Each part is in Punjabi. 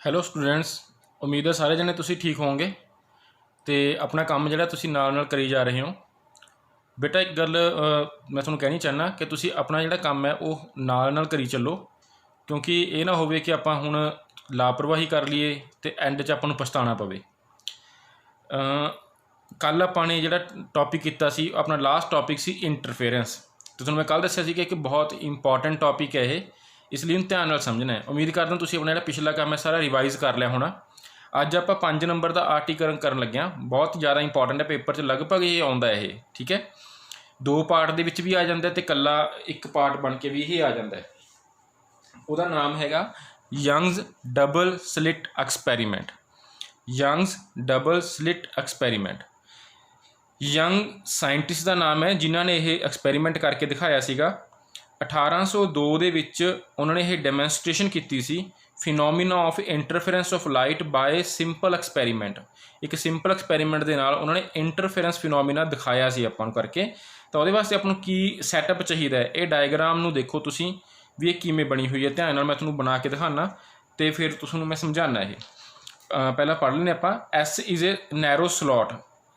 ਹੈਲੋ ਸਟੂਡੈਂਟਸ, ਉਮੀਦ ਹੈ ਸਾਰੇ ਜਣੇ ਤੁਸੀਂ ਠੀਕ ਹੋਵੋਗੇ ਅਤੇ ਆਪਣਾ ਕੰਮ ਜਿਹੜਾ ਤੁਸੀਂ ਨਾਲ ਕਰੀ ਜਾ ਰਹੇ ਹੋ। ਬੇਟਾ ਇੱਕ ਗੱਲ ਮੈਂ ਤੁਹਾਨੂੰ ਕਹਿਣੀ ਚਾਹੁੰਦਾ ਕਿ ਤੁਸੀਂ ਆਪਣਾ ਜਿਹੜਾ ਕੰਮ ਹੈ ਉਹ ਨਾਲ ਕਰੀ ਚੱਲੋ, ਕਿਉਂਕਿ ਇਹ ਨਾ ਹੋਵੇ ਕਿ ਆਪਾਂ ਹੁਣ ਲਾਪਰਵਾਹੀ ਕਰ ਲਈਏ ਅਤੇ ਐਂਡ 'ਚ ਆਪਾਂ ਨੂੰ ਪਛਤਾਉਣਾ ਪਵੇ। ਕੱਲ੍ਹ ਆਪਾਂ ਨੇ ਜਿਹੜਾ ਟੌਪਿਕ ਕੀਤਾ ਸੀ, ਆਪਣਾ ਲਾਸਟ ਟੌਪਿਕ ਸੀ ਇੰਟਰਫੇਰੈਂਸ, ਅਤੇ ਤੁਹਾਨੂੰ ਮੈਂ ਕੱਲ੍ਹ ਦੱਸਿਆ ਸੀ ਕਿ ਇੱਕ ਬਹੁਤ ਇੰਪੋਰਟੈਂਟ ਟੌਪਿਕ ਹੈ ਇਹ, ਇਸ ਲਈ ਇਹਨੂੰ ਧਿਆਨ ਨਾਲ ਸਮਝਣਾ ਹੈ। ਉਮੀਦ ਕਰਦਾ ਤੁਸੀਂ ਆਪਣਾ ਜਿਹੜਾ ਪਿਛਲਾ ਕੰਮ ਹੈ ਸਾਰਾ ਰਿਵਾਈਜ਼ ਕਰ ਲਿਆ ਹੋਣਾ। ਅੱਜ ਆਪਾਂ 5 ਨੰਬਰ ਦਾ ਆਰਟੀਕਲ ਕਰਨ ਲੱਗੇ ਹਾਂ, ਬਹੁਤ ਜ਼ਿਆਦਾ ਇੰਪੋਰਟੈਂਟ ਹੈ, ਪੇਪਰ 'ਚ ਲਗਭਗ ਇਹ ਆਉਂਦਾ ਇਹ, ਠੀਕ ਹੈ। 2 ਪਾਰਟ ਦੇ ਵਿੱਚ ਵੀ ਆ ਜਾਂਦਾ ਅਤੇ ਇਕੱਲਾ ਇੱਕ ਪਾਰਟ ਬਣ ਕੇ ਵੀ ਇਹ ਆ ਜਾਂਦਾ। ਉਹਦਾ ਨਾਮ ਹੈਗਾ Young's double slit experiment. Young's double slit experiment Young scientist ਦਾ ਨਾਮ ਹੈ ਜਿਨ੍ਹਾਂ ਨੇ ਇਹ ਐਕਸਪੈਰੀਮੈਂਟ ਕਰਕੇ ਦਿਖਾਇਆ ਸੀਗਾ। 1802 ਦੇ ਵਿੱਚ ਉਹਨਾਂ ਨੇ ਇਹ ਡੈਮੋਨਸਟ੍ਰੇਸ਼ਨ ਕੀਤੀ ਸੀ, phenomena of interference of light by simple experiment. ਇੱਕ ਸਿੰਪਲ ਐਕਸਪੈਰੀਮੈਂਟ ਦੇ ਨਾਲ ਉਹਨਾਂ ਨੇ ਇੰਟਰਫੇਰੈਂਸ ਫਿਨੋਮੀਨਾ ਦਿਖਾਇਆ ਸੀ ਆਪਾਂ ਨੂੰ ਕਰਕੇ। ਤਾਂ ਉਹਦੇ ਵਾਸਤੇ ਆਪਾਂ ਨੂੰ ਕੀ ਸੈਟਅਪ ਚਾਹੀਦਾ ਹੈ, ਇਹ ਡਾਇਗਰਾਮ ਨੂੰ ਦੇਖੋ ਤੁਸੀਂ ਵੀ ਇਹ ਕਿਵੇਂ ਬਣੀ ਹੋਈ ਹੈ। ਧਿਆਨ ਨਾਲ ਮੈਂ ਤੁਹਾਨੂੰ ਬਣਾ ਕੇ ਦਿਖਾਉਣਾ ਅਤੇ ਫਿਰ ਤੁਹਾਨੂੰ ਮੈਂ ਸਮਝਾਉਣਾ। ਇਹ ਪਹਿਲਾਂ ਪੜ੍ਹ ਲੈਂਦੇ ਆਪਾਂ। S is a narrow slot.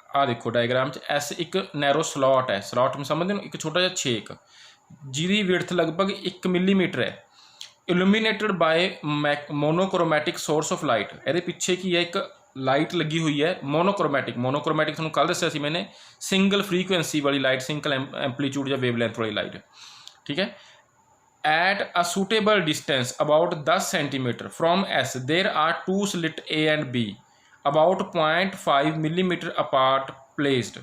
ਆਹ ਦੇਖੋ ਡਾਇਗਰਾਮ 'ਚ ਐਸ ਇੱਕ ਨੈਰੋ ਸਲੋਟ ਹੈ। ਸਲੋਟ ਨੂੰ ਸਮਝਦੇ ਹੋ, ਇੱਕ ਛੋਟਾ ਜਿਹਾ ਛੇਕ ਜਿਹਦੀ ਵਿਡਥ ਲਗਭਗ 1 ਮਿਲੀਮੀਟਰ ਹੈ। Illuminated by monochromatic source of light. ਇਹਦੇ ਪਿੱਛੇ ਕੀ ਹੈ, ਇੱਕ ਲਾਈਟ ਲੱਗੀ ਹੋਈ ਹੈ ਮੋਨੋਕ੍ਰੋਮੈਟਿਕ ਤੁਹਾਨੂੰ ਕੱਲ੍ਹ ਦੱਸਿਆ ਸੀ ਮੈਨੇ, ਸਿੰਗਲ ਫਰੀਕੁਐਂਸੀ ਵਾਲੀ ਲਾਈਟ, ਸਿੰਗਲ ਐਂਪਲੀਟਿਊਡ ਜਾਂ ਵੇਵਲੈਂਥ ਵਾਲੀ ਲਾਈਟ, ਠੀਕ ਹੈ। At a suitable distance about 10 centimeter from S there are 2 slit A and B about 0.5 millimeter apart placed।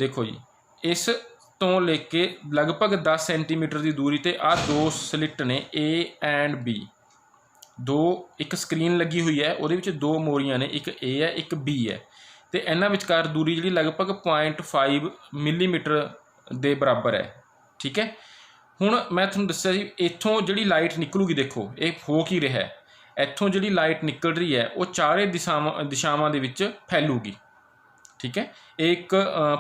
देखो जी, इस तो लेके लगभग 10 सेंटीमीटर की दूरी ते आ 2 स्लिट ने A and B। दो एक स्क्रीन लगी हुई है, वो 2 मोरियां ने, एक A है एक B है, तो इन्हां विचकार दूरी जी लगभग 0.5 मिलीमीटर के बराबर है, ठीक है। ਹੁਣ ਮੈਂ ਤੁਹਾਨੂੰ ਦੱਸਿਆ ਸੀ ਇੱਥੋਂ ਜਿਹੜੀ ਲਾਈਟ ਨਿਕਲੂਗੀ, ਦੇਖੋ ਇਹ ਹੋ ਕੀ ਰਿਹਾ ਹੈ। ਇੱਥੋਂ ਜਿਹੜੀ ਲਾਈਟ ਨਿਕਲ ਰਹੀ ਹੈ ਉਹ ਚਾਰੇ ਦਿਸ਼ਾਵਾਂ ਦੇ ਵਿੱਚ ਫੈਲੂਗੀ, ਠੀਕ ਹੈ। ਇਹ ਇੱਕ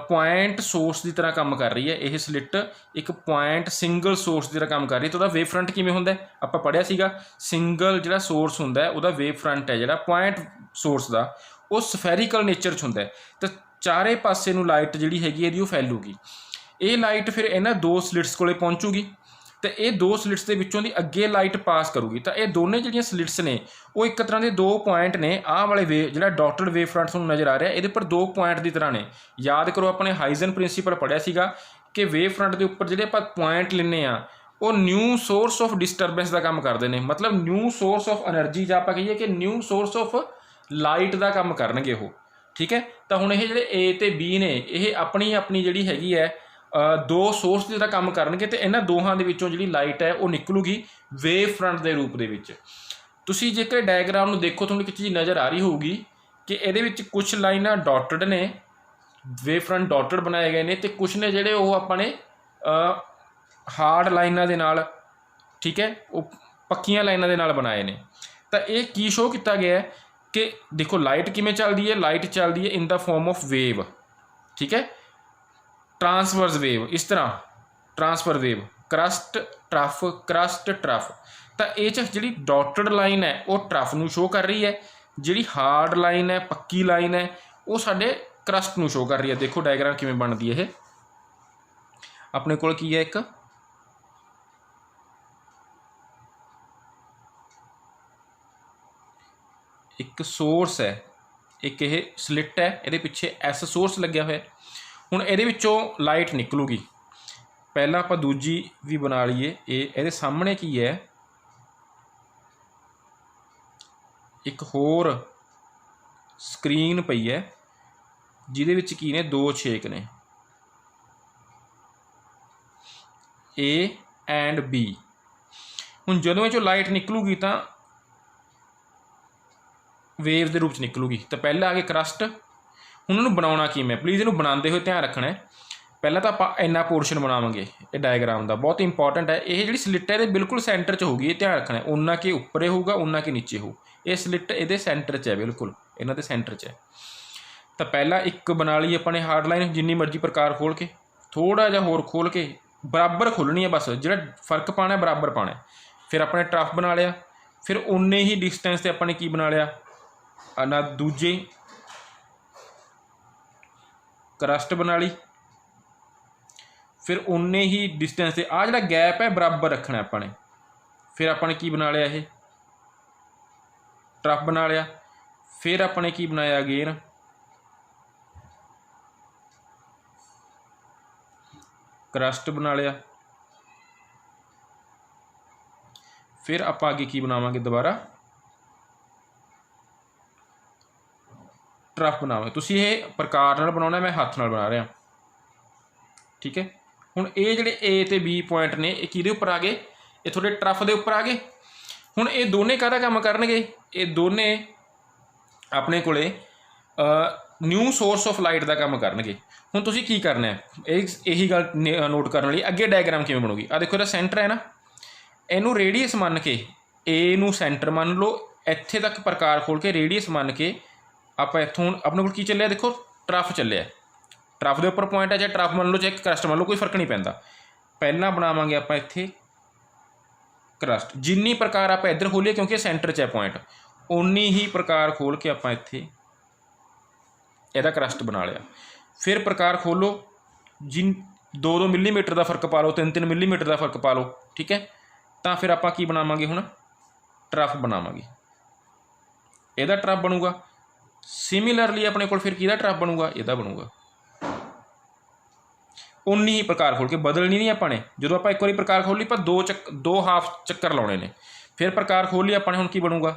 ਪੁਆਇੰਟ ਸੋਰਸ ਦੀ ਤਰ੍ਹਾਂ ਕੰਮ ਕਰ ਰਹੀ ਹੈ। ਇਹ ਸਲਿੱਟ ਇੱਕ ਪੁਆਇੰਟ ਸਿੰਗਲ ਸੋਰਸ ਦੀ ਤਰ੍ਹਾਂ ਕੰਮ ਕਰ ਰਹੀ ਹੈ। ਤਾਂ ਉਹਦਾ ਵੇਵ ਫਰੰਟ ਕਿਵੇਂ ਹੁੰਦਾ ਆਪਾਂ ਪੜ੍ਹਿਆ ਸੀਗਾ। ਸਿੰਗਲ ਜਿਹੜਾ ਸੋਰਸ ਹੁੰਦਾ ਉਹਦਾ ਵੇਵ ਫਰੰਟ ਹੈ ਜਿਹੜਾ ਪੁਆਇੰਟ ਸੋਰਸ ਦਾ, ਉਹ ਸਫੈਰੀਕਲ ਨੇਚਰ 'ਚ ਹੁੰਦਾ। ਤਾਂ ਚਾਰੇ ਪਾਸੇ ਨੂੰ ਲਾਈਟ ਜਿਹੜੀ ਹੈਗੀ ਇਹਦੀ ਉਹ ਫੈਲੂਗੀ। ਇਹ ਲਾਈਟ ਫਿਰ ਇਹਨਾਂ 2 ਸਲਿਟਸ ਕੋਲ ਪਹੁੰਚੂਗੀ ਅਤੇ ਇਹ 2 ਸਲਿਟਸ ਦੇ ਵਿੱਚੋਂ ਦੀ ਅੱਗੇ ਲਾਈਟ ਪਾਸ ਕਰੂਗੀ। ਤਾਂ ਇਹ ਦੋਨੇ ਜਿਹੜੀਆਂ ਸਲਿਟਸ ਨੇ ਉਹ ਇੱਕ ਤਰ੍ਹਾਂ ਦੇ 2 ਪੁਆਇੰਟ ਨੇ। ਆਹ ਵਾਲੇ ਜਿਹੜਾ ਡਾਟਡ ਵੇਵ ਫਰੰਟ ਤੁਹਾਨੂੰ ਨਜ਼ਰ ਆ ਰਿਹਾ, ਇਹਦੇ ਉੱਪਰ 2 ਪੁਆਇੰਟ ਦੀ ਤਰ੍ਹਾਂ ਨੇ। ਯਾਦ ਕਰੋ ਆਪਣੇ ਹਾਈਜ਼ਨ ਪ੍ਰਿੰਸੀਪਲ ਪੜ੍ਹਿਆ ਸੀਗਾ ਕਿ ਵੇਵ ਫਰੰਟ ਦੇ ਉੱਪਰ ਜਿਹੜੇ ਆਪਾਂ ਪੁਆਇੰਟ ਲੈਂਦੇ ਹਾਂ ਉਹ ਨਿਊ ਸੋਰਸ ਆਫ ਡਿਸਟਰਬੈਂਸ ਦਾ ਕੰਮ ਕਰਦੇ ਨੇ, ਮਤਲਬ ਨਿਊ ਸੋਰਸ ਆਫ ਐਨਰਜੀ, ਜਾਂ ਆਪਾਂ ਕਹੀਏ ਕਿ ਨਿਊ ਸੋਰਸ ਆਫ ਲਾਈਟ ਦਾ ਕੰਮ ਕਰਨਗੇ ਉਹ, ਠੀਕ ਹੈ। ਤਾਂ ਹੁਣ ਇਹ ਜਿਹੜੇ A ਅਤੇ B ਨੇ ਇਹ ਆਪਣੀ ਜਿਹੜੀ ਹੈਗੀ ਹੈ 2 ਸੋਰਸ ਦੀ ਤਰ੍ਹਾਂ ਕੰਮ ਕਰਨਗੇ, ਅਤੇ ਇਹਨਾਂ ਦੋਹਾਂ ਦੇ ਵਿੱਚੋਂ ਜਿਹੜੀ ਲਾਈਟ ਹੈ ਉਹ ਨਿਕਲੂਗੀ ਵੇਵ ਫਰੰਟ ਦੇ ਰੂਪ ਦੇ ਵਿੱਚ। ਤੁਸੀਂ ਜੇਕਰ ਡਾਇਗਰਾਮ ਨੂੰ ਦੇਖੋ ਤੁਹਾਨੂੰ ਇੱਕ ਚੀਜ਼ ਨਜ਼ਰ ਆ ਰਹੀ ਹੋਊਗੀ ਕਿ ਇਹਦੇ ਵਿੱਚ ਕੁਛ ਲਾਈਨਾਂ ਡਾਟਡ ਨੇ, ਵੇਵ ਫਰੰਟ ਡਾਟਡ ਬਣਾਏ ਗਏ ਨੇ, ਅਤੇ ਕੁਛ ਨੇ ਜਿਹੜੇ ਉਹ ਆਪਾਂ ਨੇ ਹਾਰਡ ਲਾਈਨਾਂ ਦੇ ਨਾਲ, ਠੀਕ ਹੈ, ਉਹ ਪੱਕੀਆਂ ਲਾਈਨਾਂ ਦੇ ਨਾਲ ਬਣਾਏ ਨੇ। ਤਾਂ ਇਹ ਕੀ ਸ਼ੋਅ ਕੀਤਾ ਗਿਆ ਹੈ ਕਿ ਦੇਖੋ ਲਾਈਟ ਕਿਵੇਂ ਚੱਲਦੀ ਹੈ। ਲਾਈਟ ਚੱਲਦੀ ਹੈ ਇਨ ਦਾ ਫਾਰਮ ਆਫ ਵੇਵ, ਠੀਕ ਹੈ। ट्रांसवर्स वेव, इस तरह ट्रांसफर वेव, क्रस्ट ट्रफ। तो ये जी डॉटेड लाइन है वो ट्रफ नूं शो कर रही है, जी हार्ड लाइन है पक्की लाइन है वो साडे क्रस्ट नूं शो कर रही है। देखो डायग्राम किवें बनदी है। अपने कोल की है, एक सोर्स है, एक ये स्लिट है, ये पिछे एस सोर्स लग्या हुआ है। ਹੁਣ ਇਹਦੇ ਵਿੱਚੋਂ ਲਾਈਟ ਨਿਕਲੂਗੀ। ਪਹਿਲਾਂ ਆਪਾਂ ਦੂਜੀ ਵੀ ਬਣਾ ਲਈਏ। ਇਹਦੇ ਸਾਹਮਣੇ ਕੀ ਹੈ, ਇੱਕ ਹੋਰ ਸਕਰੀਨ ਪਈ ਹੈ ਜਿਹਦੇ ਵਿੱਚ ਕੀ ਨੇ 2 ਛੇਕ ਨੇ, A ਐਂਡ B। ਹੁਣ ਜਦੋਂ ਇਹ 'ਚੋਂ ਲਾਈਟ ਨਿਕਲੂਗੀ ਤਾਂ ਵੇਵ ਦੇ ਰੂਪ 'ਚ ਨਿਕਲੂਗੀ। ਤਾਂ ਪਹਿਲਾਂ ਆ ਕੇ ਕਰਸਟ। ਹੁਣ ਇਹਨੂੰ ਬਣਾਉਣਾ ਕਿਵੇਂ, ਪਲੀਜ਼ ਇਹਨੂੰ ਬਣਾਉਂਦੇ ਹੋਏ ਧਿਆਨ ਰੱਖਣਾ ਹੈ। ਪਹਿਲਾਂ ਤਾਂ ਆਪਾਂ ਇੰਨਾ ਪੋਰਸ਼ਨ ਬਣਾਵਾਂਗੇ ਇਹ ਡਾਇਗਰਾਮ ਦਾ, ਬਹੁਤ ਇੰਪੋਰਟੈਂਟ ਹੈ। ਇਹ ਜਿਹੜੀ ਸਲਿੱਟ ਹੈ ਇਹਦੇ ਬਿਲਕੁਲ ਸੈਂਟਰ 'ਚ ਹੋਊਗੀ, ਇਹ ਧਿਆਨ ਰੱਖਣਾ। ਉਹਨਾਂ ਕੇ ਉੱਪਰੇ ਹੋਊਗਾ, ਉਹਨਾਂ ਕੇ ਨੀਚੇ ਹੋਊ। ਇਹ ਸਲਿੱਟ ਇਹਦੇ ਸੈਂਟਰ 'ਚ ਹੈ, ਬਿਲਕੁਲ ਇਹਨਾਂ ਦੇ ਸੈਂਟਰ 'ਚ ਹੈ। ਤਾਂ ਪਹਿਲਾਂ ਇੱਕ ਬਣਾ ਲਈ ਆਪਾਂ ਨੇ ਹਾਰਡ ਲਾਈਨ, ਜਿੰਨੀ ਮਰਜ਼ੀ ਪ੍ਰਕਾਰ ਖੋਲ੍ਹ ਕੇ, ਥੋੜ੍ਹਾ ਜਿਹਾ ਹੋਰ ਖੋਲ੍ਹ ਕੇ ਬਰਾਬਰ ਖੋਲ੍ਹਣੀ ਹੈ, ਬਸ ਜਿਹੜਾ ਫਰਕ ਪਾਉਣਾ ਬਰਾਬਰ ਪਾਉਣਾ। ਫਿਰ ਆਪਣੇ ਟਰਫ ਬਣਾ ਲਿਆ, फिर उन्ने ही डिस्टेंस ते अपने की बना लिया ना दूजे क्रस्ट बना ली। फिर उन्ने ही डिस्टेंस से आ जिहड़ा गैप है बराबर रखना अपने। फिर अपने की बना लिया ये ट्रफ बना लिया। फिर अपने की बनाया अगेन क्रस्ट बना लिया। फिर आप आगे की बनावांगे दोबारा ट्रफ बनावे। तुसीं ये प्रकार नाल बनाउणा, मैं हत्थ नाल बना रहा। ठीक है, हुण ये जिहड़े ए ते बी पॉइंट ने ये किहदे उपर आ गए, ये थोड़े ट्रफ दे उपर आ गए। हुण ये दोने काहदा काम करनगे, ये दोने अपने कोले न्यू सोर्स ऑफ लाइट का काम करनगे। हुण तुसीं की करना है, यही गल नोट करने लई अगे डायग्राम किवें बनूगी। आ देखो, इहदा सेंटर है ना, इनू रेडियस मन के ए नू सेंटर मान लो, इत्थे तक प्रकार खोल के रेडियस मन के आप इत्थों अपने को की चलिया, देखो ट्रफ चलिया। ट्रफ के उपर पॉइंट है, चाहे ट्रफ मान लो चाहे क्रस्ट मान लो, कोई फर्क नहीं पैंदा। पहला बनावांगे आप इत्थे क्रस्ट, जिन्नी प्रकार आप इधर खोलिए क्योंकि सेंटर च है पॉइंट, उन्नी ही प्रकार खोल के आप इत्थे इहदा क्रस्ट बना लिया। फिर प्रकार खोलो, जिन 2-2 मिलीमीटर का फर्क पा लो, 3-3 मिलीमीटर का फर्क पा लो। ठीक है, तो फिर आप की बनावांगे हुण ट्रफ बनावांगे, इहदा ट्रफ बनूगा। सिमिलरली अपने को फिर किहदा ट्रफ बनूगा, इहदा बनूगा। उन्नी ही प्रकार खोल के बदलनी नहीं अपने। जो आप एक बार प्रकार खोल ली, पर दो हाफ चक्कर लाने ने। फिर प्रकार खोल ली अपने, हुण की बनूगा,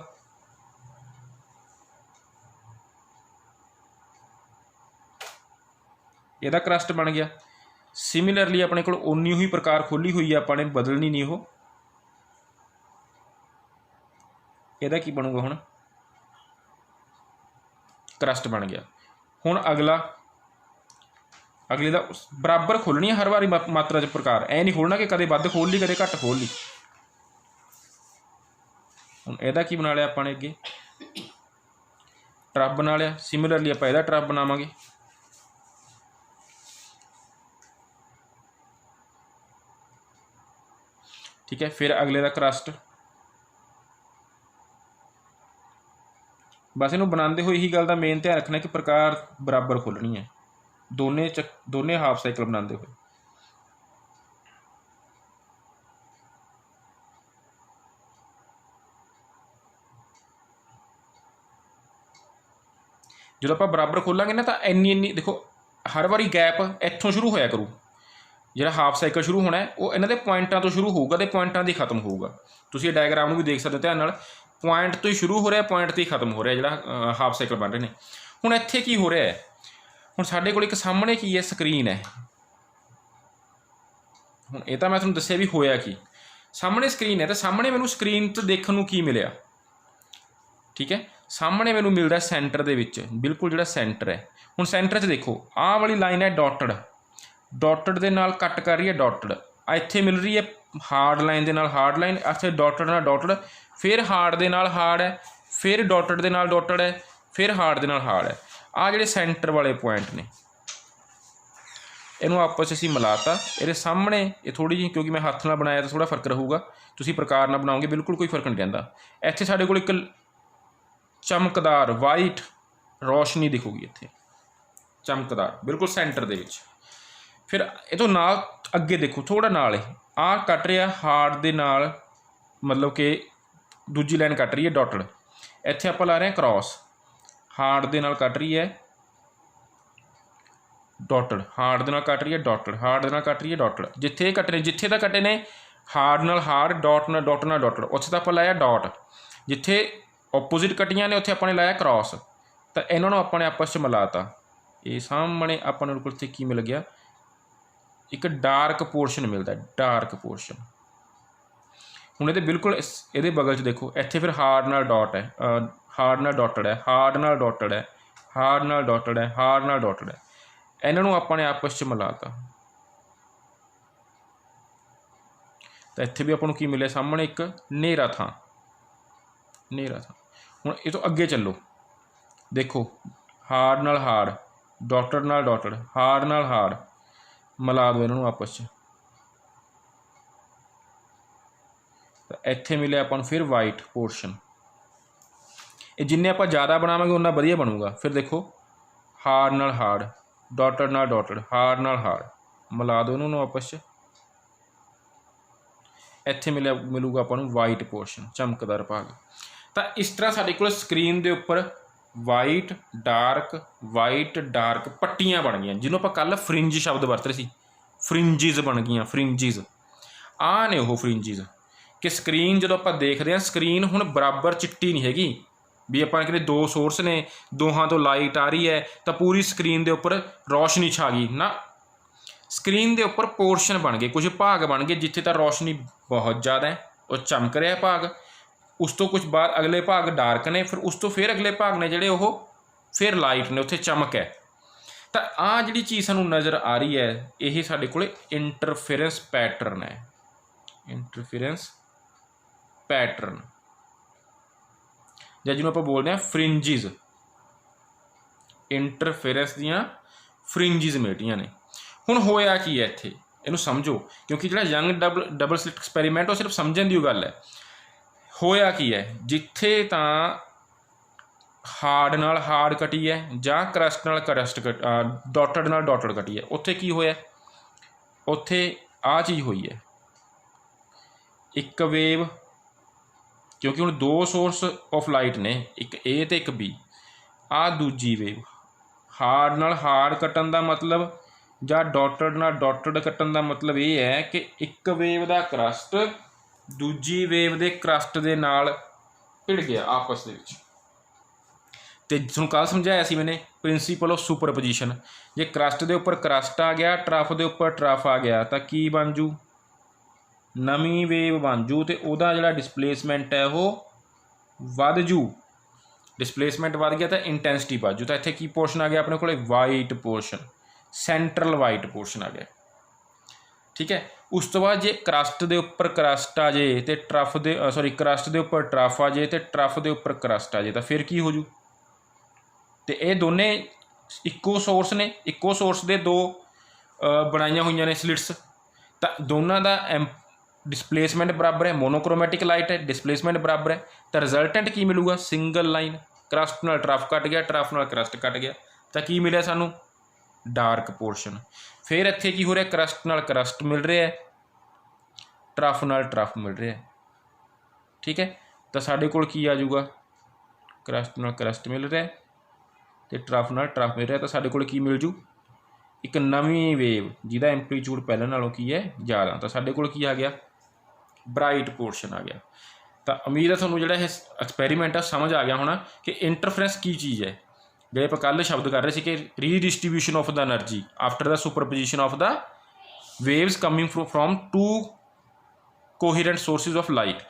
इहदा क्रस्ट बन गया। सिमिलरली अपने को उन्नी ही प्रकार खोली हुई है अपने, बदलनी नहीं हो। इहदा की बनूगा, हुण क्रस्ट बन गया। हुण अगले का बराबर खोलनी है हर बारी मात्रा च प्रकार, ऐ नहीं खोलना कि कदे वध खोल ली कदे घट खोल ली। हुण इहदा की बना लिया अपने, अगे ट्रफ बना लिया। सिमिलरली आप इहदा ट्रफ बनावांगे। ठीक है, फिर अगले का क्रस्ट। बस इनू बनाते हुए यही गल का मेन ध्यान रखना कि प्रकार बराबर खोलनी है, दोने हाफ साइकिल बनाते हुए। जो आप बराबर खोलांगे ना, तो इन्नी देखो हर बारी गैप इत्थों शुरू होया करू। जो हाफ साइकिल शुरू होना है वो इन्होंने पॉइंटों तो शुरू होगा, तो पॉइंटों से खत्म होगा। तुम डायग्राम भी देख सकते हो ध्यान नाल, पॉइंट तो ही शुरू हो रहा है, पॉइंट तो ही खत्म हो रहा है, जो हाफ साइकिल बन रहे हैं। हुण इत्थे की हो रहा है, हुण साडे कोल एक सामने की है स्क्रीन है। हुण ये तो मैं तुहानूं दस्सिया भी होया कि सामने स्क्रीन है, तो सामने मैनूं स्क्रीन तो देखने नूं की मिलिया। ठीक है, सामने मैनूं मिलदा सेंटर दे विच, बिल्कुल जिहड़ा सेंटर है। हुण सेंटर 'च देखो आह वाली लाइन है डॉटड, डॉटड दे नाल कट कर रही है डॉटड। इत्थे मिल रही है हार्ड लाइन दे नाल हार्ड लाइन, इत्थे डॉटड नाल डॉटड, फिर हार्ड दे नाल हार्ड है, फिर डॉटड दे नाल डॉटड है, फिर हार्ड दे नाल हार्ड है। आ जिहड़े सेंटर वाले पॉइंट ने, इनू आपस असीं मिलाता। ये सामने ये थोड़ी जी, क्योंकि मैं हत्थ नाल बनाया तो थोड़ा फर्क रहूगा, तुसीं प्रकार नाल बनाओगे बिल्कुल कोई फर्क नहीं रहिंदा। इत्थे साडे कोल एक चमकदार वाइट रोशनी दिखूगी, इत्थे चमकदार बिल्कुल सेंटर दे विच। फिर ये तो नाल अगे देखो थोड़ा नाल आ कट रहा हार्ड दे नाल, मतलब कि दूजी लाइन कट रही है डॉटड। इत्थे आपां ला रहे हैं क्रॉस, हार्ड दे नाल कट रही है डॉटड, हार्ड दे नाल कट रही है डॉटड, हार्ड दे नाल कट रही है डॉटड। जिथे कटे ने, जिथे तक कटे ने हार्ड नाल हार्ड, डॉट नाल डॉट नाल डॉटड, उत्थे तां आपां लाया डॉट। जिथे ओपोजिट कटियां ने उत्थे आपां ने लाया क्रॉस। तो इन्होंने अपने आपस च मिलाता। ये सामने अपन को की मिल गया, एक डार्क पोर्शन मिलता है, डार्क पोर्शन। हुण ये बिल्कुल ये बगल च देखो, इत्थे फिर हार्ड नाल डॉट है, हार्ड नाल डॉटड है, हार्ड नाल डॉटड है, हार्ड नाल डॉटड है, हार्ड नाल डॉटड है। इन्होंने अपने आपस च मिलाता। तो इत्थे भी अपन की मिले सामने एक नेरा था, नेरा था। हुण ये तो अगे चलो, देखो हार्ड नाल हार्ड, डॉटड नाल डॉटड, हार्ड नाल हार्ड, मिला दो इन्होंने आपस च। ਤਾਂ ਇੱਥੇ ਮਿਲਿਆ ਆਪਾਂ ਨੂੰ ਫਿਰ ਵਾਈਟ ਪੋਰਸ਼ਨ। ਇਹ ਜਿੰਨੇ ਆਪਾਂ ਜ਼ਿਆਦਾ ਬਣਾਵਾਂਗੇ ਉਨਾ ਵਧੀਆ ਬਣੂਗਾ। ਫਿਰ ਦੇਖੋ ਹਾਰਡ ਨਾਲ ਹਾਰਡ, ਡਾਟਡ ਨਾਲ ਡਾਟਡ, ਹਾਰਡ ਨਾਲ ਹਾਰਡ, ਮਿਲਾ ਦਿਓ ਉਹਨੂੰ ਆਪਸ 'ਚ। ਇੱਥੇ ਮਿਲੂਗਾ ਆਪਾਂ ਨੂੰ ਵਾਈਟ ਪੋਰਸ਼ਨ, ਚਮਕਦਾਰ ਭਾਗ। ਤਾਂ ਇਸ ਤਰ੍ਹਾਂ ਸਾਡੇ ਕੋਲ ਸਕਰੀਨ ਦੇ ਉੱਪਰ ਵਾਈਟ ਡਾਰਕ ਪੱਟੀਆਂ ਬਣ ਗਈਆਂ, ਜਿਹਨੂੰ ਆਪਾਂ ਕੱਲ੍ਹ ਫਰਿੰਜ ਸ਼ਬਦ ਵਰਤ ਰਹੇ ਸੀ। ਫਰਿੰਜਿਸ ਬਣ ਗਈਆਂ, ਫਰਿੰਜਿਸ। ਆਹ ਨੇ ਉਹ ਫਰਿੰਜਿਸ ਕਿ ਸਕਰੀਨ ਜਦੋਂ ਆਪਾਂ ਦੇਖਦੇ ਹਾਂ, ਸਕਰੀਨ ਹੁਣ ਬਰਾਬਰ ਚਿੱਟੀ ਨਹੀਂ ਹੈਗੀ ਵੀ ਆਪਾਂ ਕਹਿੰਦੇ ਦੋ ਸੋਰਸ ਨੇ, ਦੋਹਾਂ ਤੋਂ ਲਾਈਟ ਆ ਰਹੀ ਹੈ ਤਾਂ ਪੂਰੀ ਸਕਰੀਨ ਦੇ ਉੱਪਰ ਰੌਸ਼ਨੀ ਛਾ ਗਈ ਨਾ। ਸਕਰੀਨ ਦੇ ਉੱਪਰ ਪੋਰਸ਼ਨ ਬਣ ਗਏ, ਕੁਝ ਭਾਗ ਬਣ ਗਏ ਜਿੱਥੇ ਤਾਂ ਰੌਸ਼ਨੀ ਬਹੁਤ ਜ਼ਿਆਦਾ ਹੈ, ਉਹ ਚਮਕ ਰਿਹਾ ਭਾਗ। ਉਸ ਤੋਂ ਕੁਝ ਬਾਅਦ ਅਗਲੇ ਭਾਗ ਡਾਰਕ ਨੇ, ਫਿਰ ਉਸ ਤੋਂ ਫਿਰ ਅਗਲੇ ਭਾਗ ਨੇ ਜਿਹੜੇ ਉਹ ਫਿਰ ਲਾਈਟ ਨੇ, ਉੱਥੇ ਚਮਕ ਹੈ। ਤਾਂ ਆਹ ਜਿਹੜੀ ਚੀਜ਼ ਸਾਨੂੰ ਨਜ਼ਰ ਆ ਰਹੀ ਹੈ, ਇਹ ਸਾਡੇ ਕੋਲ ਇੰਟਰਫੇਰੈਂਸ ਪੈਟਰਨ ਹੈ। ਇੰਟਰਫੇਰੈਂਸ ਪੈਟਰਨ, ਜਾਂ ਜਿਹਨੂੰ ਆਪਾਂ ਬੋਲਦੇ ਹਾਂ ਫਰਿੰਜਿਸ। ਇੰਟਰਫੇਰੈਂਸ ਦੀਆਂ ਫਰਿੰਜਿਸ ਮੇਟੀਆਂ ਨੇ। ਹੁਣ ਹੋਇਆ ਕੀ ਹੈ ਇੱਥੇ, ਇਹਨੂੰ ਸਮਝੋ, ਕਿਉਂਕਿ ਜਿਹੜਾ ਯੰਗ ਡਬਲ ਸਲਿਟ ਐਕਸਪੈਰੀਮੈਂਟ ਉਹ ਸਿਰਫ ਸਮਝਣ ਦੀ ਗੱਲ ਹੈ। ਹੋਇਆ ਕੀ ਹੈ, ਜਿੱਥੇ ਤਾਂ ਹਾਰਡ ਨਾਲ ਹਾਰਡ ਕੱਟੀ ਹੈ ਜਾਂ ਕਰਸਟ ਨਾਲ ਕਰਸਟ ਡਾਟਡ ਨਾਲ ਡਾਟਡ ਕੱਟੀ ਹੈ, ਉੱਥੇ ਕੀ ਹੋਇਆ, ਉੱਥੇ ਆਹ ਚੀਜ਼ ਹੋਈ ਹੈ। ਇੱਕ ਵੇਵ, ਕਿਉਂਕਿ ਹੁਣ ਦੋ ਸੋਰਸ ਆਫ ਲਾਈਟ ਨੇ, ਇੱਕ A ਅਤੇ ਇੱਕ B। ਆਹ ਦੂਜੀ ਵੇਵ। ਹਾਰਡ ਨਾਲ ਹਾਰਡ ਕੱਟਣ ਦਾ ਮਤਲਬ ਜਾਂ ਡਾਟਡ ਨਾਲ ਡਾਟਡ ਕੱਟਣ ਦਾ ਮਤਲਬ ਇਹ ਹੈ ਕਿ ਇੱਕ ਵੇਵ ਦਾ ਕਰਸਟ ਦੂਜੀ ਵੇਵ ਦੇ ਕਰਸਟ ਦੇ ਨਾਲ ਭਿੜ ਗਿਆ ਆਪਸ ਦੇ ਵਿੱਚ। ਅਤੇ ਤੁਹਾਨੂੰ ਕੱਲ੍ਹ ਸਮਝਾਇਆ ਸੀ ਮੈਨੇ ਪ੍ਰਿੰਸੀਪਲ ਆਫ ਸੁਪਰਪੋਜੀਸ਼ਨ। ਜੇ ਕਰਸਟ ਦੇ ਉੱਪਰ ਕਰਸਟ ਆ ਗਿਆ, ਟਰਫ ਦੇ ਉੱਪਰ ਟਰਫ ਆ ਗਿਆ, ਤਾਂ ਕੀ ਬਣ ਜੂ, ਨਵੀਂ ਵੇਵ ਬਣ ਜੂ ਅਤੇ ਉਹਦਾ ਜਿਹੜਾ ਡਿਸਪਲੇਸਮੈਂਟ ਹੈ ਉਹ ਵੱਧ ਜੂ। ਡਿਸਪਲੇਸਮੈਂਟ ਵੱਧ ਗਿਆ ਤਾਂ ਇੰਟੈਂਸਿਟੀ ਵੱਧ ਜੂ। ਤਾਂ ਇੱਥੇ ਕੀ ਪੋਰਸ਼ਨ ਆ ਗਿਆ ਆਪਣੇ ਕੋਲ, white portion, central white portion ਆ ਗਿਆ। ਠੀਕ ਹੈ। ਉਸ ਤੋਂ ਬਾਅਦ ਜੇ ਕਰਸਟ ਦੇ ਉੱਪਰ ਕਰਸਟ ਆ ਜੇ ਅਤੇ ਟਰਫ ਦੇ ਕਰਸਟ ਦੇ ਉੱਪਰ ਟਰਫ ਆ ਜੇ ਅਤੇ ਟਰਫ ਦੇ ਉੱਪਰ ਕਰਸਟ ਆ ਜੇ, ਤਾਂ ਫਿਰ ਕੀ ਹੋ ਜੂ। ਅਤੇ ਇਹ ਦੋਨੇ ਇੱਕੋ ਸੋਰਸ ਨੇ, ਇੱਕੋ ਸੋਰਸ ਦੇ ਦੋ ਬਣਾਈਆਂ ਹੋਈਆਂ ਨੇ ਸਲਿਟਸ, ਤਾਂ ਦੋਨਾਂ ਦਾ ਡਿਸਪਲੇਸਮੈਂਟ ਬਰਾਬਰ ਹੈ। ਮੋਨੋਕ੍ਰੋਮੈਟਿਕ ਲਾਈਟ ਹੈ, ਡਿਸਪਲੇਸਮੈਂਟ ਬਰਾਬਰ ਹੈ, ਤਾਂ ਰਿਜ਼ਲਟੈਂਟ ਕੀ ਮਿਲੂਗਾ, ਸਿੰਗਲ ਲਾਈਨ। ਕਰਸਟ ਨਾਲ ਟਰਫ ਕੱਟ ਗਿਆ, ਟਰਫ ਨਾਲ ਕਰਸਟ ਕੱਟ ਗਿਆ, ਤਾਂ ਕੀ ਮਿਲਿਆ ਸਾਨੂੰ, ਡਾਰਕ ਪੋਰਸ਼ਨ। ਫਿਰ ਇੱਥੇ ਕੀ ਹੋ ਰਿਹਾ, ਕਰਸਟ ਨਾਲ ਕਰਸਟ ਮਿਲ ਰਿਹਾ ਹੈ, ਟਰਫ ਨਾਲ ਟਰਫ ਮਿਲ ਰਿਹਾ ਹੈ। ਠੀਕ ਹੈ। ਤਾਂ ਸਾਡੇ ਕੋਲ ਕੀ ਆ ਜਾਊਗਾ, ਕਰਸਟ ਨਾਲ ਕਰਸਟ ਮਿਲ ਰਿਹਾ ਅਤੇ ਟਰਫ ਨਾਲ ਟਰਫ ਮਿਲ ਰਿਹਾ, ਤਾਂ ਸਾਡੇ ਕੋਲ ਕੀ ਮਿਲ ਜੂ, ਇੱਕ ਨਵੀਂ ਵੇਵ ਜਿਹਦਾ ਐਂਪਲੀਚਿਊਡ ਪਹਿਲਾਂ ਨਾਲੋਂ ਕੀ ਹੈ, ਜ਼ਿਆਦਾ। ਤਾਂ ਸਾਡੇ ਕੋਲ ਕੀ ਆ ਗਿਆ, ਬਰਾਈਟ ਪੋਰਸ਼ਨ ਆ ਗਿਆ। ਤਾਂ ਉਮੀਦ ਹੈ ਤੁਹਾਨੂੰ ਜਿਹੜਾ ਇਹ ਐਕਸਪੈਰੀਮੈਂਟ ਆ ਸਮਝ ਆ ਗਿਆ ਹੋਣਾ ਕਿ ਇੰਟਰਫਰੈਂਸ ਕੀ ਚੀਜ਼ ਹੈ। ਜਿਹੜੇ ਆਪਾਂ ਕੱਲ੍ਹ ਸ਼ਬਦ ਕਰ ਰਹੇ ਸੀ ਕਿ redistribution of the energy after the superposition of the waves coming from two coherent sources of light.